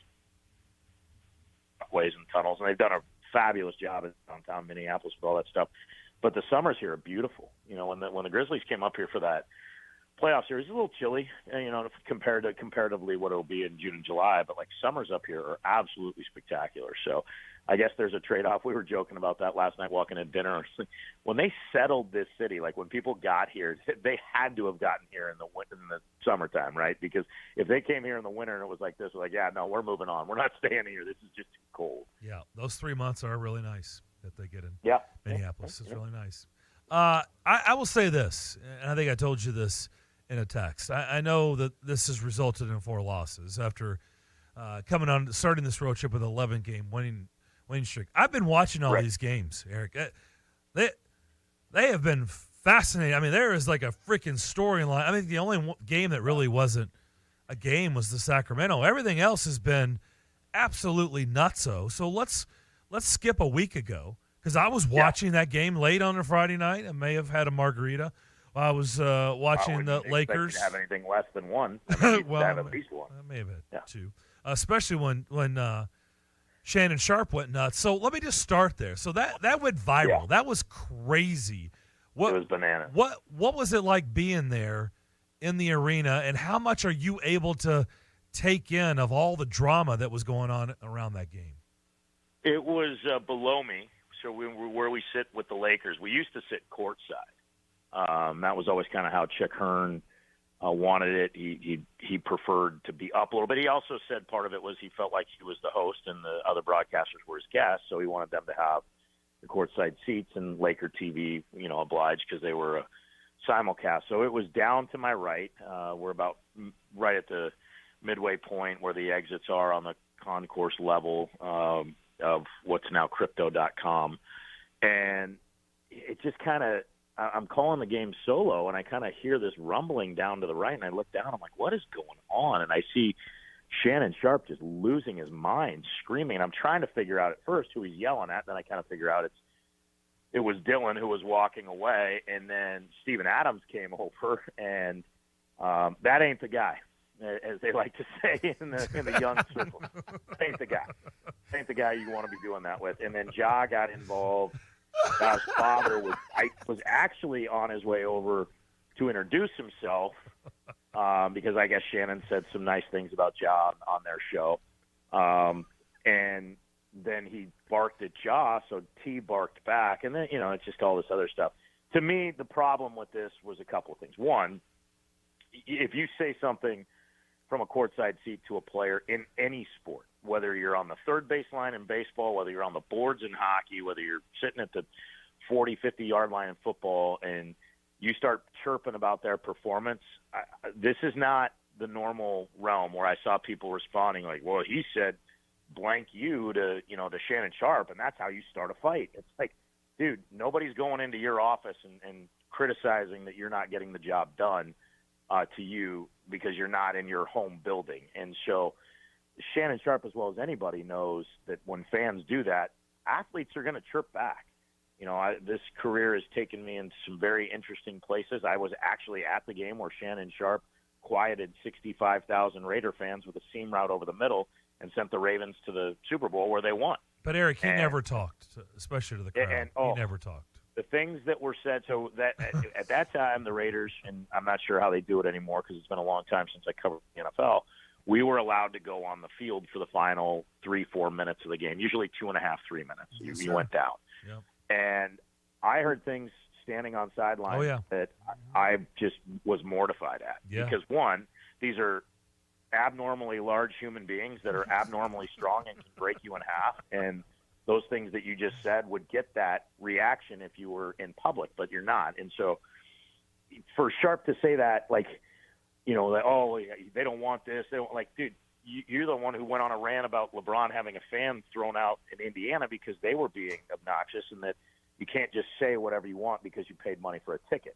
ways and tunnels, and they've done a fabulous job in downtown Minneapolis with all that stuff. But the summers here are beautiful. When the Grizzlies came up here for that playoff series, it's a little chilly, comparatively what it'll be in June and July. But like summers up here are absolutely spectacular. So I guess there's a trade-off. We were joking about that last night walking at dinner. When they settled this city, like when people got here, they had to have gotten here in the summertime, right? Because if they came here in the winter and it was like this, we're like, yeah, no, we're moving on. We're not staying here. This is just too cold. Yeah, those 3 months are really nice that they get in Minneapolis. It's really nice. I will say this, and I think I told you this in a text. I know that this has resulted in 4 losses after starting this road trip with an 11-game winning streak. I've been watching all these games, Eric. They have been fascinating. I mean, there is like a freaking storyline. I mean, the only game that really wasn't a game was the Sacramento. Everything else has been absolutely nutso. So let's skip a week ago because I was watching that game late on a Friday night. I may have had a margarita. I was watching the Lakers. You have anything less than one? I mean, well, have at least one. I may have had 2, especially when Shannon Sharp went nuts. So let me just start there. So that went viral. That was crazy. It was bananas. What was it like being there in the arena, and how much are you able to take in of all the drama that was going on around that game? It was below me, so where we sit with the Lakers. We used to sit courtside. That was always kind of how Chick Hearn wanted it. He preferred to be up a little bit. He also said part of it was he felt like he was the host and the other broadcasters were his guests, so he wanted them to have the courtside seats, and Laker TV, obliged because they were a simulcast. So it was down to my right. We're about right at the midway point where the exits are on the concourse level of what's now Crypto.com. And it just kind of, I'm calling the game solo, and I kind of hear this rumbling down to the right, and I look down. I'm like, what is going on? And I see Shannon Sharpe just losing his mind, screaming. I'm trying to figure out at first who he's yelling at. Then I kind of figure out it was Dylan who was walking away, and then Steven Adams came over, and that ain't the guy, as they like to say in the young circle. Ain't the guy. Ain't the guy you want to be doing that with. And then Ja got involved. Ja's father was actually on his way over to introduce himself because I guess Shannon said some nice things about Ja on their show. And then he barked at Ja, so T barked back. And then, it's just all this other stuff. To me, the problem with this was a couple of things. One, if you say something from a courtside seat to a player in any sport, whether you're on the third baseline in baseball, whether you're on the boards in hockey, whether you're sitting at the 40, 50-yard line in football, and you start chirping about their performance, this is not the normal realm where I saw people responding like, well, he said blank you to Shannon Sharpe, and that's how you start a fight. It's like, dude, nobody's going into your office and criticizing that you're not getting the job done to you because you're not in your home building. And so Shannon Sharpe, as well as anybody, knows that when fans do that, athletes are going to chirp back. This career has taken me in some very interesting places. I was actually at the game where Shannon Sharpe quieted 65,000 Raider fans with a seam route over the middle and sent the Ravens to the Super Bowl where they won. But, Eric, he never talked, especially to the crowd. He never talked. The things that were said, so that at that time, the Raiders, and I'm not sure how they do it anymore because it's been a long time since I covered the NFL, we were allowed to go on the field for the final 3-4 minutes of the game, usually 2.5, 3 minutes. You went down. Yep. And I heard things standing on sidelines that I just was mortified at. Yeah. Because, one, these are abnormally large human beings that are abnormally strong and can break you in half. And those things that you just said would get that reaction if you were in public, but you're not. And so for Sharpe to say that, like, they don't want this. They don't, like, dude, you're the one who went on a rant about LeBron having a fan thrown out in Indiana because they were being obnoxious, and that you can't just say whatever you want because you paid money for a ticket.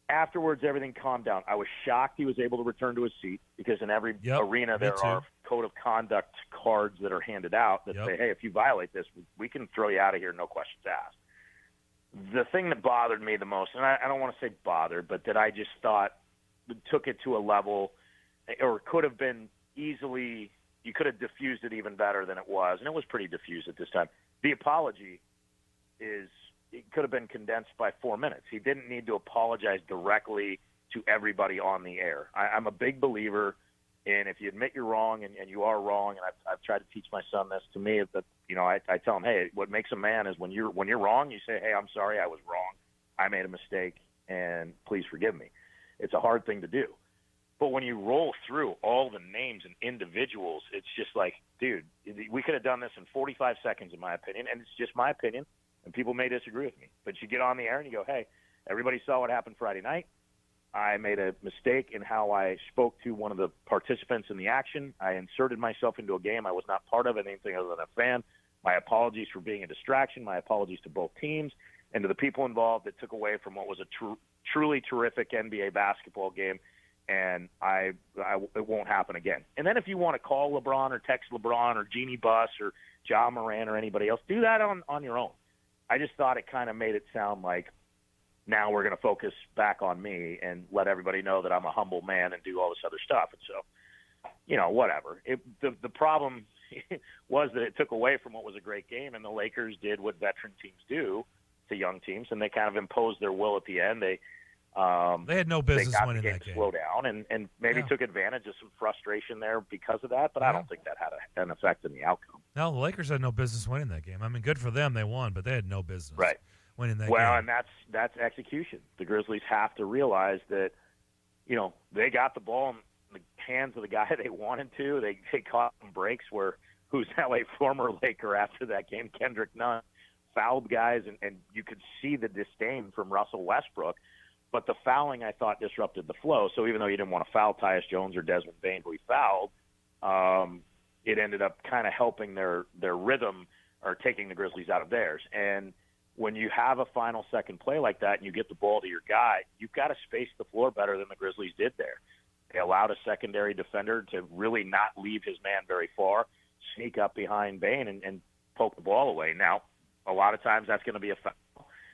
Afterwards, everything calmed down. I was shocked he was able to return to his seat because in every arena there are code of conduct cards that are handed out that say, hey, if you violate this, we can throw you out of here, no questions asked. The thing that bothered me the most, and I don't want to say bothered, but that I just thought took it to a level, or could have been easily, you could have diffused it even better than it was, and it was pretty diffused at this time. The apology it could have been condensed by 4 minutes. He didn't need to apologize directly to everybody on the air. I'm a big believer in if you admit you're wrong and you are wrong, and I've tried to teach my son this. To me, that I tell him, hey, what makes a man is when you're wrong, you say, hey, I'm sorry, I was wrong. I made a mistake, and please forgive me. It's a hard thing to do. But when you roll through all the names and individuals, it's just like, dude, we could have done this in 45 seconds, in my opinion, and it's just my opinion, and people may disagree with me. But you get on the air and you go, hey, everybody saw what happened Friday night. I made a mistake in how I spoke to one of the participants in the action. I inserted myself into a game I was not part of, anything other than a fan. My apologies for being a distraction. My apologies to both teams and to the people involved that took away from what was a truly terrific NBA basketball game. And it won't happen again. And then if you want to call LeBron or text LeBron or Jeannie Buss or Ja Moran or anybody else, do that on your own. I just thought it kind of made it sound like now we're going to focus back on me and let everybody know that I'm a humble man and do all this other stuff. And so, whatever. The problem was that it took away from what was a great game, and the Lakers did what veteran teams do to young teams, and they kind of imposed their will at the end. They They had no business they got winning the game that game. Slow down and maybe took advantage of some frustration there because of that, but I don't think that had an effect in the outcome. No, the Lakers had no business winning that game. I mean, good for them, they won, but they had no business winning that game. Well, and that's execution. The Grizzlies have to realize that, they got the ball in the hands of the guy they wanted to. They caught some breaks where who's now a former Laker after that game, Kendrick Nunn, fouled guys, and you could see the disdain from Russell Westbrook. But the fouling, I thought, disrupted the flow. So even though you didn't want to foul Tyus Jones or Desmond Bane, who he fouled, it ended up kind of helping their rhythm or taking the Grizzlies out of theirs. And when you have a final second play like that and you get the ball to your guy, you've got to space the floor better than the Grizzlies did there. They allowed a secondary defender to really not leave his man very far, sneak up behind Bane and poke the ball away. Now, a lot of times that's going to be a foul.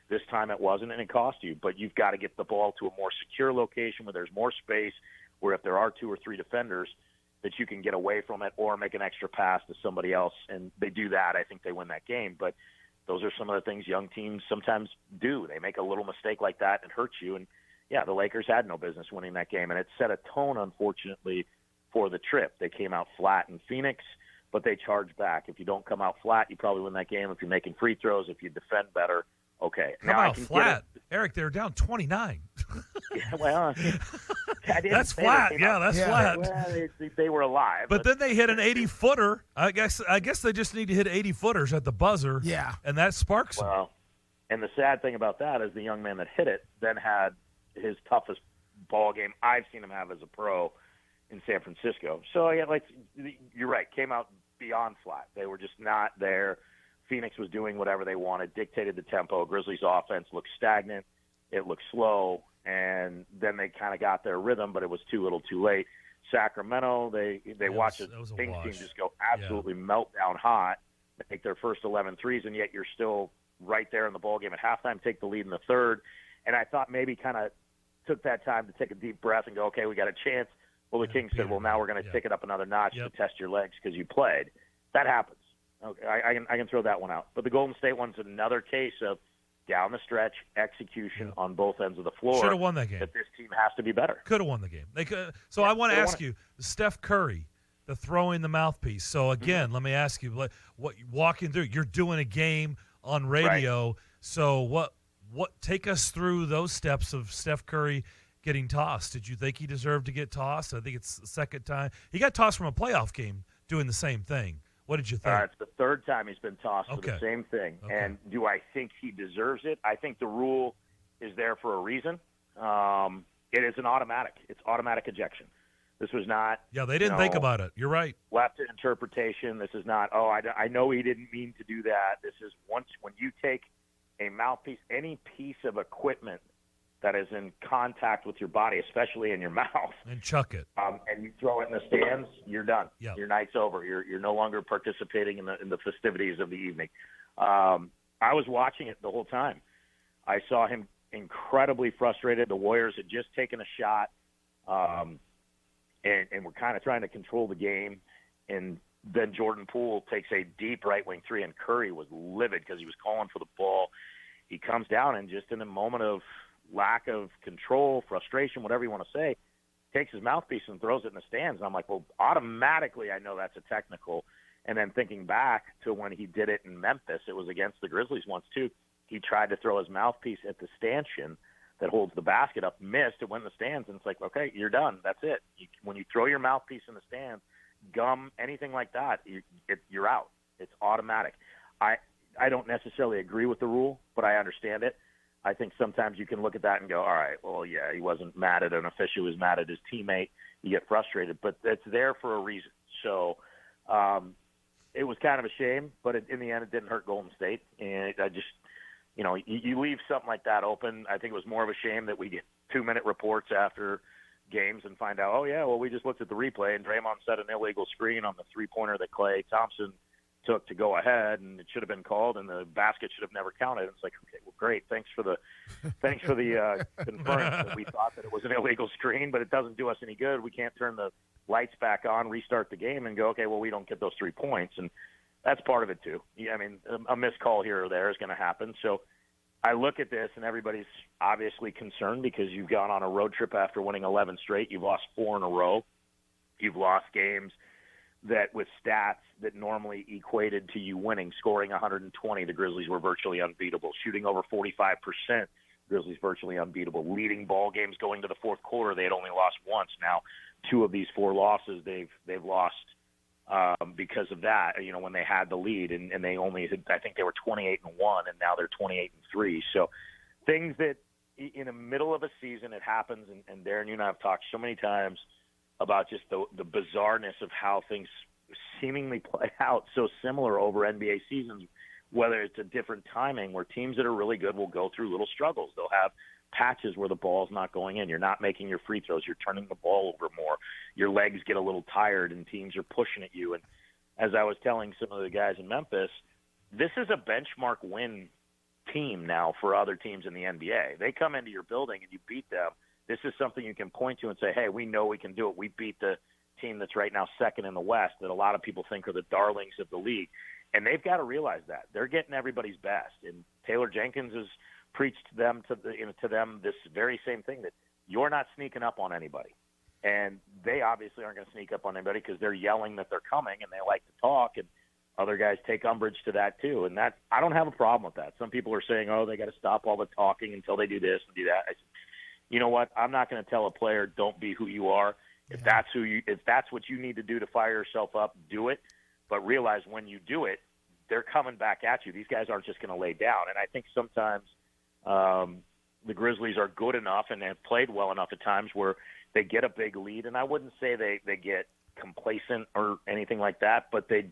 This time it wasn't, and it cost you. But you've got to get the ball to a more secure location where there's more space, where if there are 2 or 3 defenders, that you can get away from it or make an extra pass to somebody else. And they do that. I think they win that game. But those are some of the things young teams sometimes do. They make a little mistake like that and it hurts you. And, yeah, the Lakers had no business winning that game. And it set a tone, unfortunately, for the trip. They came out flat in Phoenix, but they charged back. If you don't come out flat, you probably win that game. If you're making free throws, if you defend better, okay. How about flat? Eric, they're down 29. Yeah, well, that's flat. Yeah, that's flat. Well, they were alive. But then they hit an 80-footer. I guess they just need to hit 80-footers at the buzzer. Yeah. And that sparks them. Well, and the sad thing about that is the young man that hit it then had his toughest ball game I've seen him have as a pro in San Francisco. So, yeah, you're right, came out beyond flat. They were just not there. Phoenix was doing whatever they wanted, dictated the tempo. Grizzlies' offense looked stagnant. It looked slow, and then they kind of got their rhythm, but it was too little too late. Sacramento, they watched the Kings team just go absolutely meltdown hot, take their first 11 threes, and yet you're still right there in the ballgame at halftime, take the lead in the third. And I thought maybe kind of took that time to take a deep breath and go, okay, we got a chance. Well, the Kings said, well, now we're going to take it up another notch to test your legs because you played. That happens. Okay, I can throw that one out. But the Golden State one's another case of down the stretch execution on both ends of the floor. Should have won that game. That this team has to be better. Could have won the game. They could. So I want to ask you, Steph Curry, the throwing the mouthpiece. So again, let me ask you, what walking through? You're doing a game on radio. Right. So what? Take us through those steps of Steph Curry getting tossed. Did you think he deserved to get tossed? I think it's the second time he got tossed from a playoff game doing the same thing. What did you think? It's the third time he's been tossed for the same thing. Okay. And do I think he deserves it? I think the rule is there for a reason. It is an automatic. It's automatic ejection. This was not. Yeah, they didn't think about it. You're right. Left to interpretation. This is not, I know he didn't mean to do that. This is when you take a mouthpiece, any piece of equipment that is in contact with your body, especially in your mouth, and chuck it, and you throw it in the stands, you're done. Yep. Your night's over. You're no longer participating in the festivities of the evening. I was watching it the whole time. I saw him incredibly frustrated. The Warriors had just taken a shot, and were kind of trying to control the game. And then Jordan Poole takes a deep right wing three, and Curry was livid because he was calling for the ball. He comes down and just in a moment of lack of control, frustration, whatever you want to say, takes his mouthpiece and throws it in the stands. And I'm like, well, automatically I know that's a technical. And then thinking back to when he did it in Memphis, it was against the Grizzlies once too. He tried to throw his mouthpiece at the stand that holds the basket up, missed, it went in the stands, and it's like, okay, you're done. That's it. When you throw your mouthpiece in the stands, gum, anything like that, you're out. It's automatic. I don't necessarily agree with the rule, but I understand it. I think sometimes you can look at that and go, all right, well, yeah, he wasn't mad at an official, he was mad at his teammate. You get frustrated, but it's there for a reason. So it was kind of a shame, but in the end, it didn't hurt Golden State. And I just, you leave something like that open. I think it was more of a shame that we get 2-minute reports after games and find out, oh, yeah, well, we just looked at the replay, and Draymond set an illegal screen on the three-pointer that Klay Thompson took to go ahead, and it should have been called, and the basket should have never counted. It's like, okay, well, great, thanks for the confirming that we thought that it was an illegal screen, but it doesn't do us any good. We can't turn the lights back on, restart the game, and go, okay, well, we don't get those 3 points, and that's part of it too. Yeah, I mean, a missed call here or there is going to happen. So I look at this, and everybody's obviously concerned because you've gone on a road trip after winning 11 straight. You've lost 4 in a row. You've lost games that with stats that normally equated to you winning, scoring 120, the Grizzlies were virtually unbeatable. Shooting over 45%, Grizzlies virtually unbeatable. Leading ball games going to the fourth quarter, they had only lost once. Now, 2 of these 4 losses they've lost because of that. When they had the lead, and they only, I think they were 28-1, and now they're 28-3. So things that in the middle of a season it happens, and Darren, you and I have talked so many times about just the bizarreness of how things seemingly play out so similar over NBA seasons, whether it's a different timing where teams that are really good will go through little struggles. They'll have patches where the ball's not going in. You're not making your free throws. You're turning the ball over more. Your legs get a little tired, and teams are pushing at you. And as I was telling some of the guys in Memphis, this is a benchmark win team now for other teams in the NBA. They come into your building and you beat them. This is something you can point to and say, hey, we know we can do it. We beat the team that's right now second in the West that a lot of people think are the darlings of the league. And they've got to realize that. They're getting everybody's best. And Taylor Jenkins has preached to them this very same thing, that you're not sneaking up on anybody. And they obviously aren't going to sneak up on anybody because they're yelling that they're coming and they like to talk, and other guys take umbrage to that too. And that, I don't have a problem with that. Some people are saying, oh, they got to stop all the talking until they do this and do that. I said, you know what? I'm not going to tell a player, don't be who you are. If that's what you need to do to fire yourself up, do it. But realize when you do it, they're coming back at you. These guys aren't just going to lay down. And I think sometimes the Grizzlies are good enough and have played well enough at times where they get a big lead. And I wouldn't say they get complacent or anything like that, but they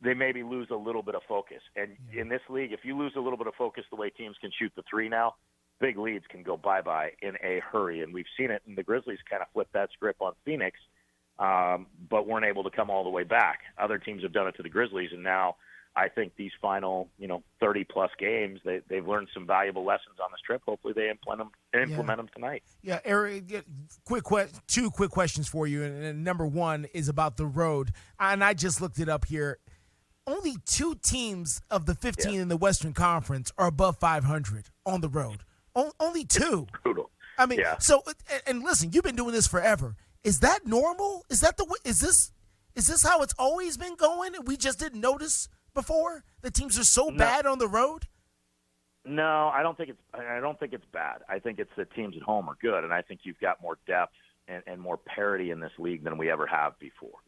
maybe lose a little bit of focus. And in this league, if you lose a little bit of focus the way teams can shoot the 3 now, big leads can go bye-bye in a hurry. And we've seen it, and the Grizzlies kind of flipped that script on Phoenix, but weren't able to come all the way back. Other teams have done it to the Grizzlies, and now I think these final 30-plus games, they've learned some valuable lessons on this trip. Hopefully they implement them tonight. Yeah, Eric, two quick questions for you. And number one is about the road. And I just looked it up here. Only 2 teams of the 15 in the Western Conference are above 500 on the road. Only 2. It's brutal. I mean, so, and listen, you've been doing this forever. Is that normal? Is that is this how it's always been going? We just didn't notice before the teams are so bad on the road? No, I don't think it's bad. I think it's the teams at home are good, and I think you've got more depth and more parity in this league than we ever have before.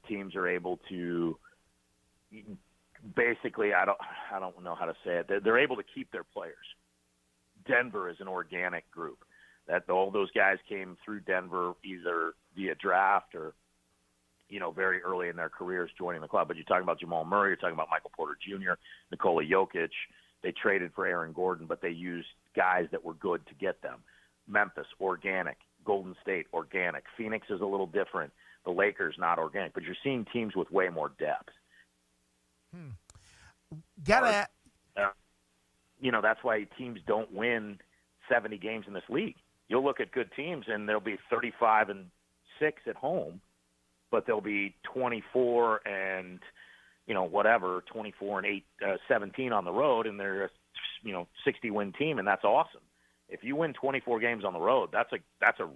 Teams are able to basically, I don't know how to say it. They're able to keep their players. Denver is an organic group. That all those guys came through Denver either via draft or, very early in their careers joining the club. But you're talking about Jamal Murray, you're talking about Michael Porter Jr., Nikola Jokic. They traded for Aaron Gordon, but they used guys that were good to get them. Memphis, organic. Golden State, organic. Phoenix is a little different. The Lakers, not organic. But you're seeing teams with way more depth. That's why teams don't win 70 games in this league. You'll look at good teams, and they'll be 35-6 at home, but they'll be 24 and 17 on the road, and they're a 60-win team, and that's awesome. If you win 24 games on the road, that's a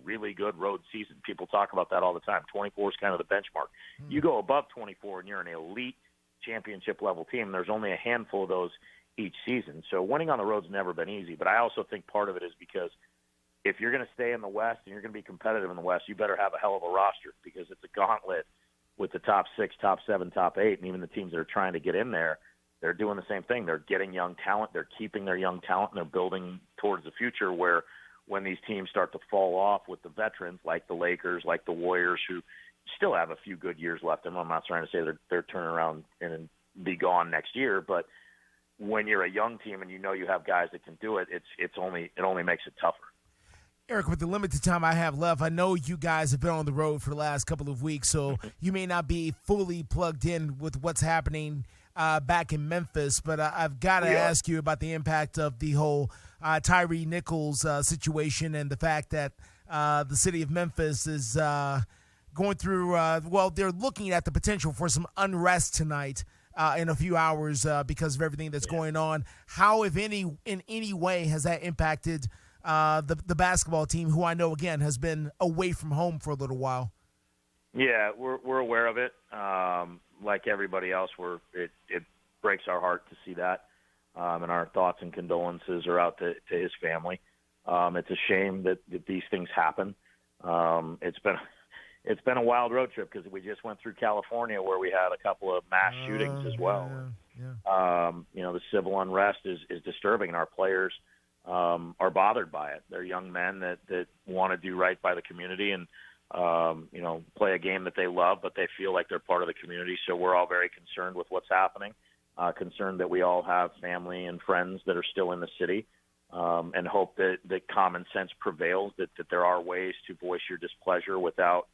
really good road season. People talk about that all the time. 24 is kind of the benchmark. You go above 24, and you're an elite championship-level team. There's only a handful of those each season. So winning on the road's never been easy, but I also think part of it is because if you're going to stay in the West and you're going to be competitive in the West, you better have a hell of a roster because it's a gauntlet with the top 6, top 7, top 8, and even the teams that are trying to get in there, they're doing the same thing. They're getting young talent, they're keeping their young talent, and they're building towards the future where when these teams start to fall off with the veterans like the Lakers, like the Warriors, who still have a few good years left, and I'm not trying to say they're turning around and be gone next year, but when you're a young team and you have guys that can do it, it only makes it tougher. Eric, with the limited time I have left, I know you guys have been on the road for the last couple of weeks, so you may not be fully plugged in with what's happening back in Memphis, but I've got to ask you about the impact of the whole Tyree Nichols situation and the fact that the city of Memphis is going through, they're looking at the potential for some unrest tonight in a few hours because of everything that's going on. How, if in any way, has that impacted the basketball team, who I know, again, has been away from home for a little while? Yeah, we're aware of it. Like everybody else, it breaks our heart to see that, and our thoughts and condolences are out to his family. It's a shame that these things happen. It's been a wild road trip because we just went through California where we had a couple of mass shootings as well. The civil unrest is disturbing, and our players are bothered by it. They're young men that want to do right by the community and play a game that they love, but they feel like they're part of the community. So we're all very concerned with what's happening, concerned that we all have family and friends that are still in the city, and hope that common sense prevails, that there are ways to voice your displeasure without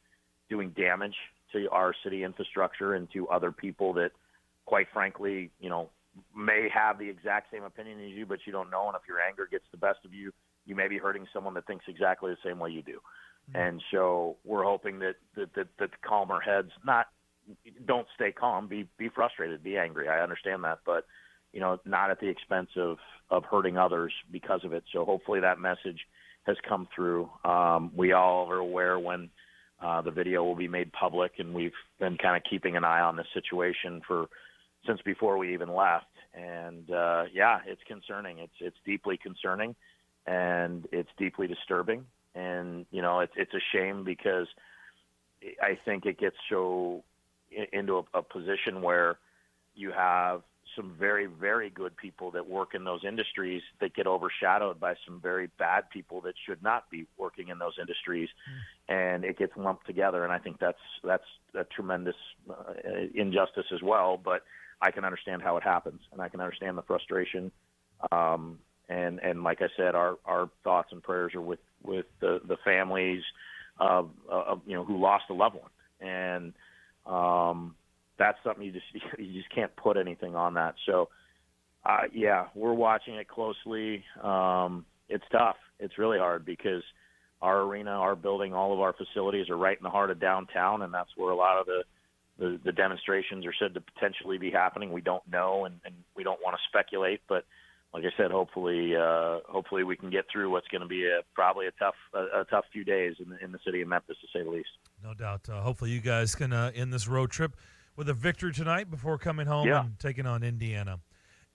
doing damage to our city infrastructure and to other people that, quite frankly, may have the exact same opinion as you, but you don't know. And if your anger gets the best of you, you may be hurting someone that thinks exactly the same way you do. And so we're hoping that the calmer heads don't stay calm, be frustrated, be angry. I understand that, but not at the expense of hurting others because of it. So hopefully that message has come through. We all are aware when the video will be made public, and we've been kind of keeping an eye on this situation since before we even left. And it's concerning. It's deeply concerning, and it's deeply disturbing. And, it's a shame because I think it gets so into a position where you have some very, very good people that work in those industries that get overshadowed by some very bad people that should not be working in those industries. And it gets lumped together. And I think that's a tremendous injustice as well. But I can understand how it happens, and I can understand the frustration. And like I said, our thoughts and prayers are with the families of who lost a loved one, and that's something you just can't put anything on that. So we're watching it closely. It's tough. It's really hard because our arena, our building, all of our facilities are right in the heart of downtown, and that's where a lot of the demonstrations are said to potentially be happening. We don't know, and we don't want to speculate, but like I said, hopefully we can get through what's going to be probably a tough few days in the city of Memphis, to say the least. No doubt. Hopefully you guys can end this road trip with a victory tonight before coming home and taking on Indiana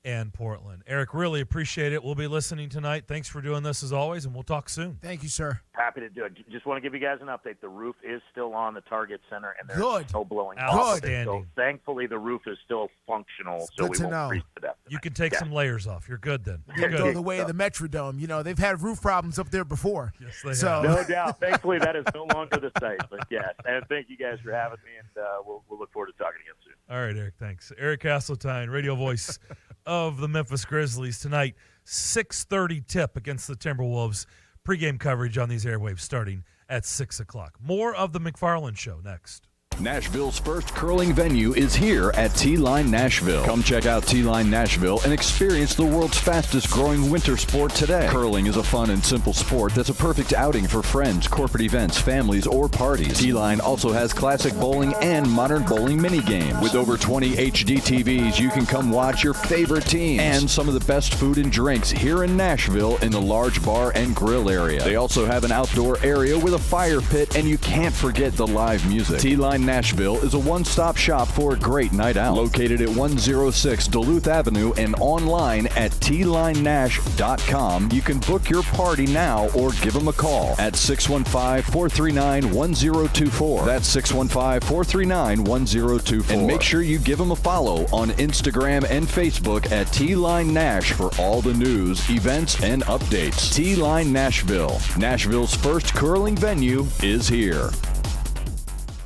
and Portland. Eric, really appreciate it. We'll be listening tonight. Thanks for doing this as always, and we'll talk soon. Thank you, sir. Happy to do it. Just want to give you guys an update. The roof is still on the Target Center, and there's no blowing off. So thankfully, the roof is still functional, so we won't freeze to death. You can take some layers off. You're good then. You're good. Go the way of the Metrodome. They've had roof problems up there before. Yes, they have. No doubt. Thankfully, that is no longer the site. But yes, and thank you guys for having me, and we'll look forward to talking again soon. All right, Eric. Thanks. Eric Hasseltine, radio voice of the Memphis Grizzlies tonight. 6:30 tip against the Timberwolves. Pre-game coverage on these airwaves starting at 6 o'clock. More of the McFarland Show next. Nashville's first curling venue is here at T-Line Nashville. Come check out T-Line Nashville and experience the world's fastest growing winter sport today. Curling is a fun and simple sport that's a perfect outing for friends, corporate events, families, or parties. T-Line also has classic bowling and modern bowling mini games. With over 20 HD TVs, you can come watch your favorite teams and some of the best food and drinks here in Nashville in the large bar and grill area. They also have an outdoor area with a fire pit, and you can't forget the live music. T-Line Nashville is a one-stop shop for a great night out. Located at 106 Duluth Avenue and online at tlinenash.com. You can book your party now or give them a call at 615-439-1024. That's 615-439-1024. And make sure you give them a follow on Instagram and Facebook at T-Line Nash for all the news, events, and updates. T-Line Nashville. Nashville's first curling venue is here.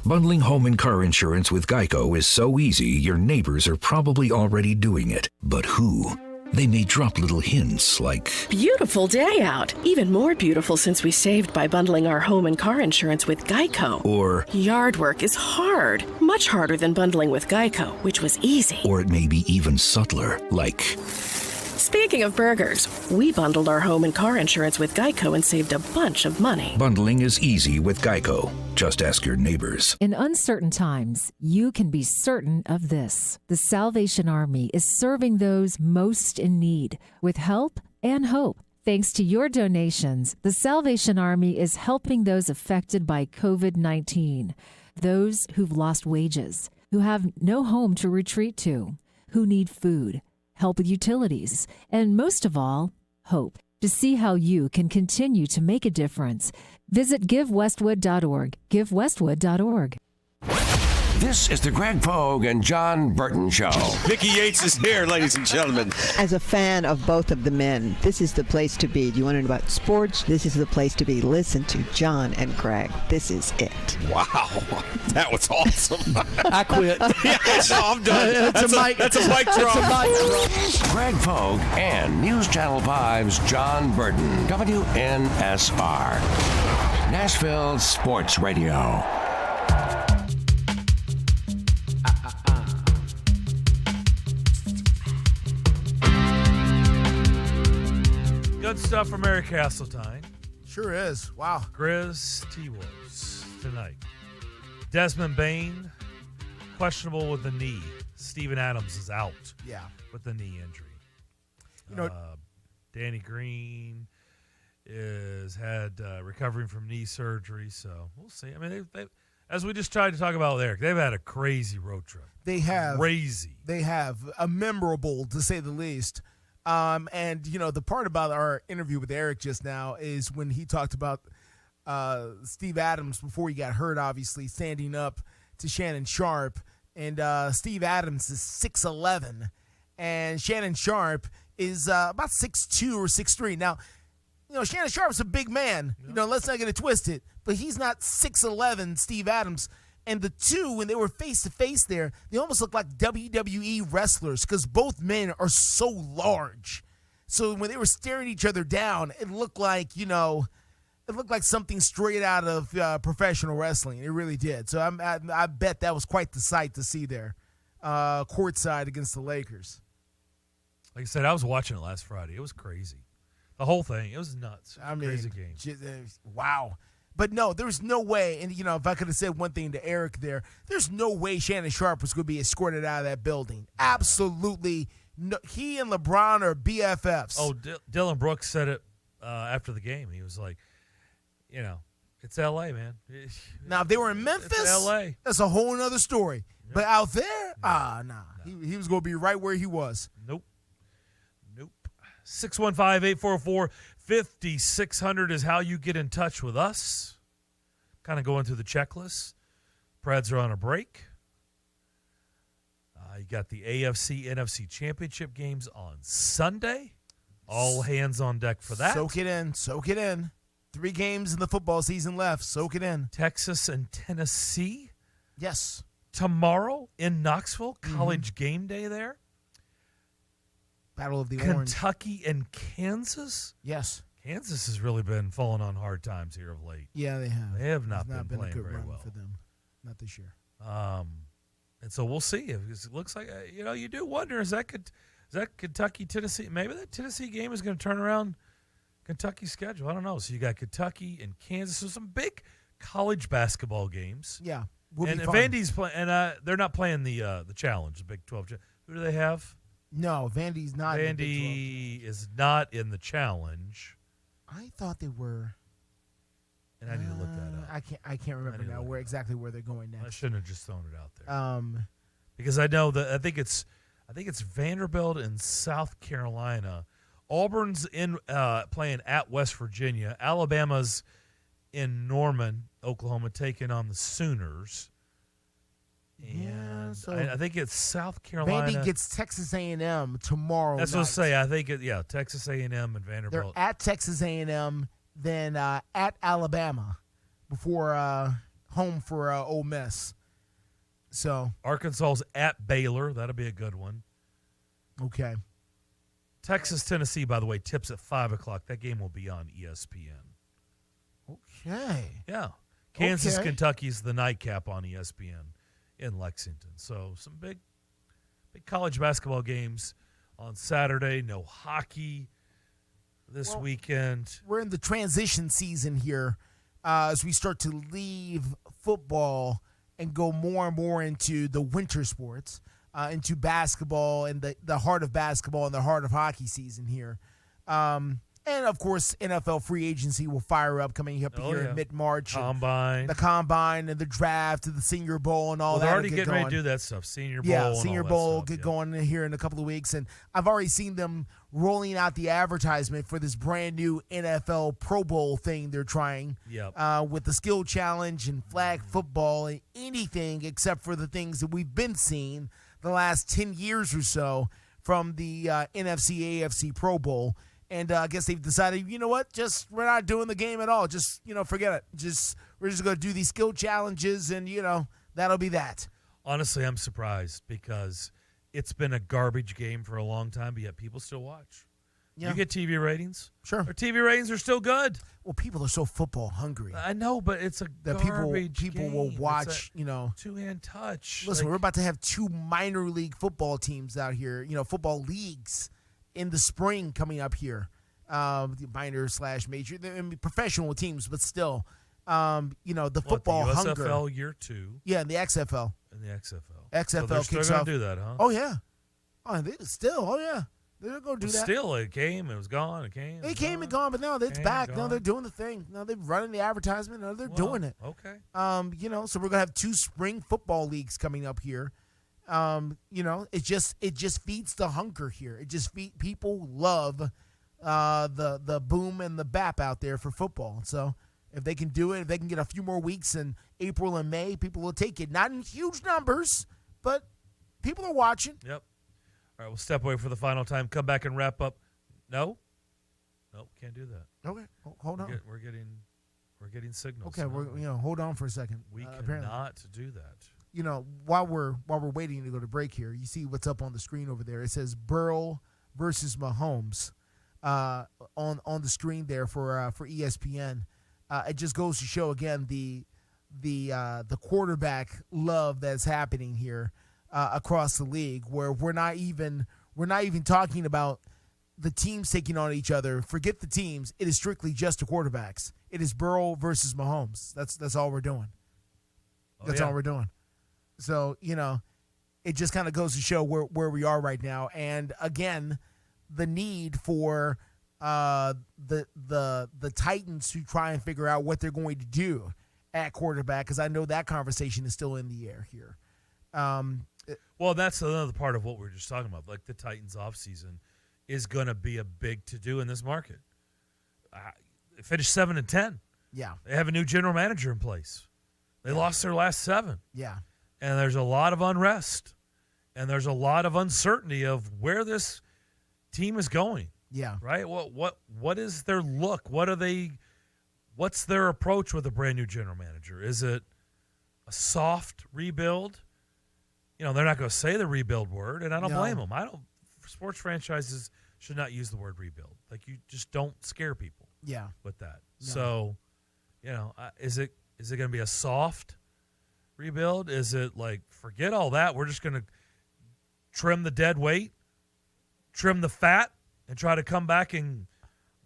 Bundling home and car insurance with Geico is so easy, your neighbors are probably already doing it. But who? They may drop little hints like, beautiful day out. Even more beautiful since we saved by bundling our home and car insurance with Geico. Or, yard work is hard. Much harder than bundling with Geico, which was easy. Or it may be even subtler, like, Speaking of burgers, we bundled our home and car insurance with Geico and saved a bunch of money. Bundling is easy with Geico. Just ask your neighbors. In uncertain times, you can be certain of this. The Salvation Army is serving those most in need with help and hope. Thanks to your donations, the Salvation Army is helping those affected by COVID-19, those who've lost wages, who have no home to retreat to, who need food, help with utilities, and most of all, hope. To see how you can continue to make a difference, visit GiveWestwood.org. GiveWestwood.org. This is the Greg Pogue and John Burton Show. Mickey Yates is here, ladies and gentlemen. As a fan of both of the men, this is the place to be. Do you want to know about sports? This is the place to be. Listen to John and Greg. This is it. Wow, that was awesome. I quit. Yeah, I'm done. That's a mic drop. Greg Pogue and News Channel 5's John Burton, WNSR, Nashville Sports Radio. Good stuff from Eric Hasseltine. Sure is. Wow. Grizz T-Wolves tonight. Desmond Bain, questionable with the knee. Steven Adams is out with the knee injury. You know, Danny Green is recovering from knee surgery, so we'll see. I mean, they as we just tried to talk about with Eric, they've had a crazy road trip. They have. Crazy. They have. A memorable, to say the least. And, you know, the part about our interview with Eric just now is when he talked about Steve Adams before he got hurt, obviously, standing up to Shannon Sharp. And Steve Adams is 6'11", and Shannon Sharp is about 6'2" or 6'3". Now, you know, Shannon Sharp's a big man. You know, let's not get it twisted. But he's not 6'11", Steve Adams. And the two, when they were face-to-face there, they almost looked like WWE wrestlers because both men are so large. So when they were staring each other down, it looked like, you know, it looked like something straight out of professional wrestling. It really did. So I bet that was quite the sight to see there, courtside against the Lakers. Like I said, I was watching it last Friday. It was crazy. The whole thing. It was nuts. It was a crazy game. Wow. But no, there's no way, and, you know, if I could have said one thing to Eric there, there's no way Shannon Sharp was going to be escorted out of that building. Absolutely no. He and LeBron are BFFs. Oh, Dylan Brooks said it after the game. He was like, you know, it's L.A., man. Now, if they were in Memphis, it's L.A. That's a whole other story. Yeah. But out there, nah. He was going to be right where he was. Nope. 615-844-5600 is how you get in touch with us. Kind of going through the checklist. Preds are on a break. You got the AFC, NFC championship games on Sunday. All hands on deck for that. Soak it in. 3 games in the football season left. Soak it in. Texas and Tennessee. Yes. Tomorrow in Knoxville, college game day there. Battle of the Orange. Kentucky and Kansas? Yes. Kansas has really been falling on hard times here of late. Yeah, they have. They have not been a playing good very run well for them. Not this year. And so we'll see. It looks like, you know, you do wonder, is that Kentucky, Tennessee? Maybe that Tennessee game is going to turn around Kentucky's schedule. I don't know. So you got Kentucky and Kansas. So some big college basketball games. Yeah. And Vandy's playing, and they're not playing the challenge, the Big 12. Who do they have? No, Vandy's not. Vandy is not in the challenge. I thought they were. And I need to look that up. I can't remember now exactly where they're going next. I shouldn't have just thrown it out there. Because I know that I think it's Vanderbilt in South Carolina. Auburn's in playing at West Virginia. Alabama's in Norman, Oklahoma, taking on the Sooners. And I think it's South Carolina. Vandy gets Texas A&M tomorrow. That's what I say. I think Texas A&M and Vanderbilt. They're at Texas A&M, then at Alabama, before home for Ole Miss. So Arkansas's at Baylor. That'll be a good one. Okay. Texas, Tennessee, by the way, tips at 5:00. That game will be on ESPN. Okay. Yeah. Kansas, Kentucky's the nightcap on ESPN in Lexington. So some big college basketball games on Saturday. No hockey this weekend. We're in the transition season here as we start to leave football and go more and more into the winter sports, into basketball and the heart of basketball and the heart of hockey season here. And, of course, NFL free agency will fire up coming up here in mid-March. Combine. The Combine and the draft and the Senior Bowl and all that. They're already getting going. ready to do that stuff. Senior Bowl. Yeah, and Senior all Bowl that get stuff, going here in a couple of weeks. And I've already seen them rolling out the advertisement for this brand new NFL Pro Bowl thing they're trying. Yep. With the skill challenge and flag football and anything except for the things that we've been seeing the last 10 years or so from the NFC, AFC Pro Bowl. And I guess they've decided, you know what, we're not doing the game at all. Just, forget it. We're just going to do these skill challenges and, that'll be that. Honestly, I'm surprised because it's been a garbage game for a long time, but yet people still watch. Yeah. You get TV ratings. Sure. Our TV ratings are still good. Well, people are so football hungry. I know, but it's a garbage people game. will watch, two-hand touch. Listen, we're about to have 2 minor league football teams out here, football leagues in the spring coming up here, minor/major, professional teams, but still, the football the hunger. USFL year 2. Yeah, and the XFL. And the XFL. XFL so they're kicks still going off. to do that, huh? Oh yeah. Oh, they still. Oh yeah. They're going to do that. Still, it came, it was gone, it came. It came and gone, but now it's back. Now they're doing the thing. Now they're running the advertisement. Now they're doing it. Okay. So we're gonna have 2 spring football leagues coming up here. It just feeds the hunger here. It just people love the boom and the bap out there for football. So if they can do it, if they can get a few more weeks in April and May, people will take it. Not in huge numbers, but people are watching. Yep. All right, we'll step away for the final time. Come back and wrap up. No, can't do that. Okay, hold on. We're getting signals. Okay, hold on for a second. We apparently. cannot do that. While we're waiting to go to break here, you see what's up on the screen over there. It says Burrow versus Mahomes on the screen there for ESPN. It just goes to show again the quarterback love that's happening here across the league, where we're not even talking about the teams taking on each other. Forget the teams. It is strictly just the quarterbacks. It is Burrow versus Mahomes. That's all we're doing. That's all we're doing. So, it just kind of goes to show where we are right now. And again, the need for the Titans to try and figure out what they're going to do at quarterback, because I know that conversation is still in the air here. Well, that's another part of what we were just talking about. Like the Titans offseason is going to be a big to-do in this market. They finished 7-10. Yeah. They have a new general manager in place. They lost their last 7. Yeah. And there's a lot of unrest. And there's a lot of uncertainty of where this team is going. Yeah. Right? What is their look? What's their approach with a brand new general manager? Is it a soft rebuild? They're not going to say the rebuild word, and I don't blame them. Sports franchises should not use the word rebuild. Like, you just don't scare people. Yeah. With that. No. So, is it going to be a soft rebuild? Is it like, forget all that, we're just going to trim the dead weight, trim the fat, and try to come back and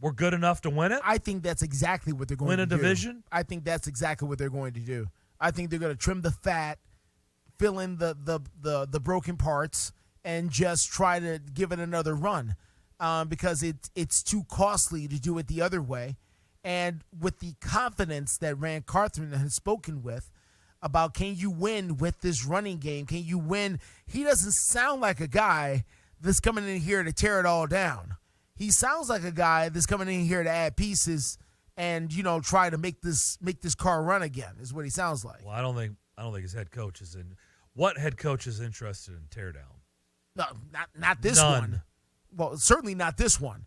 we're good enough to win it? I think that's exactly what they're going to do. Win a division? I think that's exactly what they're going to do. I think they're going to trim the fat, fill in the broken parts, and just try to give it another run because it's too costly to do it the other way. And with the confidence that Rand Carthon has spoken with about, can you win with this running game? Can you win? He doesn't sound like a guy that's coming in here to tear it all down. He sounds like a guy that's coming in here to add pieces and try to make this car run again. Is what he sounds like. Well, I don't think his head coach is in. What head coach is interested in tear down? No, not this None. one. Well, certainly not this one.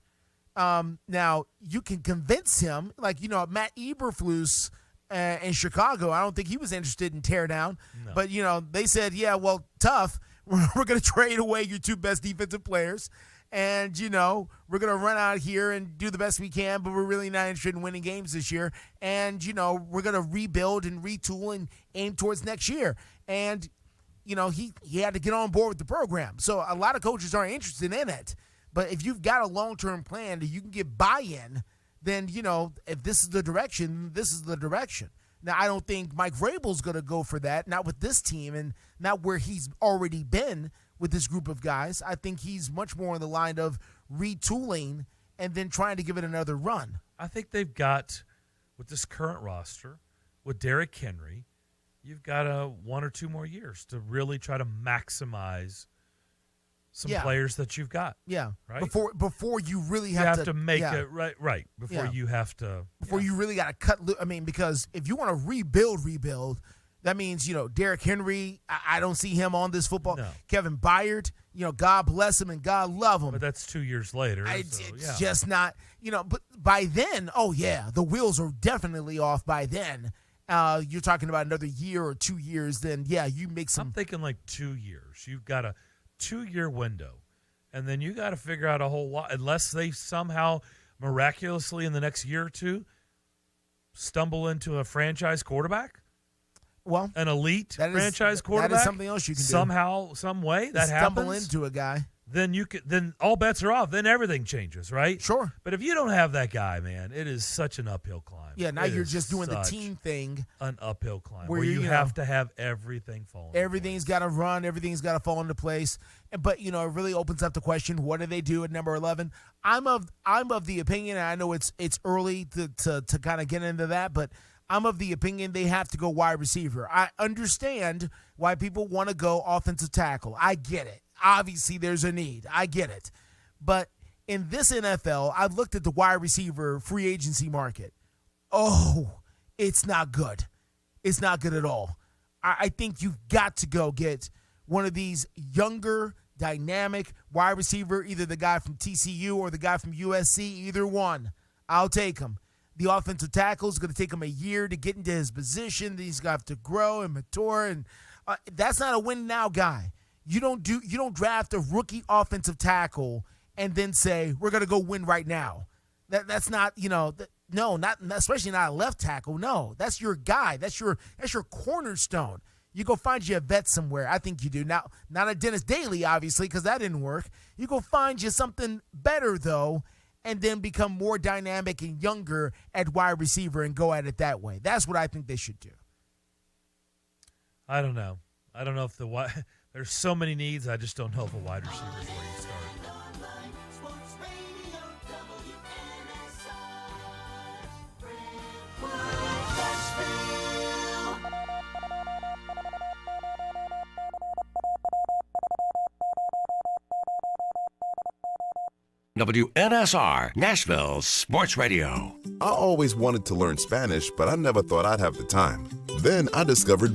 Now, you can convince him, like, Matt Eberflus in Chicago, I don't think he was interested in tear down. No. But, they said, yeah, well, tough. We're going to trade away your 2 best defensive players. And, we're going to run out here and do the best we can, but we're really not interested in winning games this year. And, we're going to rebuild and retool and aim towards next year. And he had to get on board with the program. So a lot of coaches aren't interested in it. But if you've got a long-term plan that you can get buy-in, then, if this is the direction, this is the direction. Now, I don't think Mike Vrabel's going to go for that, not with this team and not where he's already been with this group of guys. I think he's much more on the line of retooling and then trying to give it another run. I think they've got, with this current roster, with Derrick Henry, you've got 1 or 2 more years to really try to maximize some players that you've got. Yeah. Right? Before you really you have to make it right. Before you have to. Before you really got to cut. Because if you want to rebuild, that means, Derrick Henry, I don't see him on this football. No. Kevin Byard, God bless him and God love him. But that's 2 years later. It's just not, but by then, the wheels are definitely off by then. You're talking about another year or 2 years, then, you make some. I'm thinking like 2 years. You've got a 2-year window, and then you got to figure out a whole lot, unless they somehow miraculously in the next year or two stumble into a franchise quarterback. Well, an elite franchise quarterback. That is something else you can somehow, some way that stumble happens. into a guy. Then all bets are off. Then everything changes, right? Sure. But if you don't have that guy, man, it is such an uphill climb. Yeah, now you're just doing the team thing. An uphill climb where you have to have everything fall into Everything's got to run. Everything's got to fall into place. But, it really opens up the question, what do they do at number 11? I'm of the opinion, and I know it's early to kind of get into that, but I'm of the opinion they have to go wide receiver. I understand why people want to go offensive tackle. I get it. Obviously, there's a need. I get it. But in this NFL, I've looked at the wide receiver free agency market. Oh, it's not good. It's not good at all. I think you've got to go get one of these younger, dynamic wide receiver, either the guy from TCU or the guy from USC, either one. I'll take him. The offensive tackle is going to take him a year to get into his position. He's going to have to grow and mature, and that's not a win now guy. You don't draft a rookie offensive tackle and then say we're going to go win right now. That's not, not especially not a left tackle. No, that's your guy. That's your cornerstone. You go find you a vet somewhere. I think you do. Now, not a Dennis Daly, obviously, because that didn't work. You go find you something better, though, and then become more dynamic and younger at wide receiver and go at it that way. That's what I think they should do. I don't know. I don't know if there's so many needs. I just don't know if a wide receiver is where you start. WNSR, Nashville Sports Radio. I always wanted to learn Spanish, but I never thought I'd have the time. Then I discovered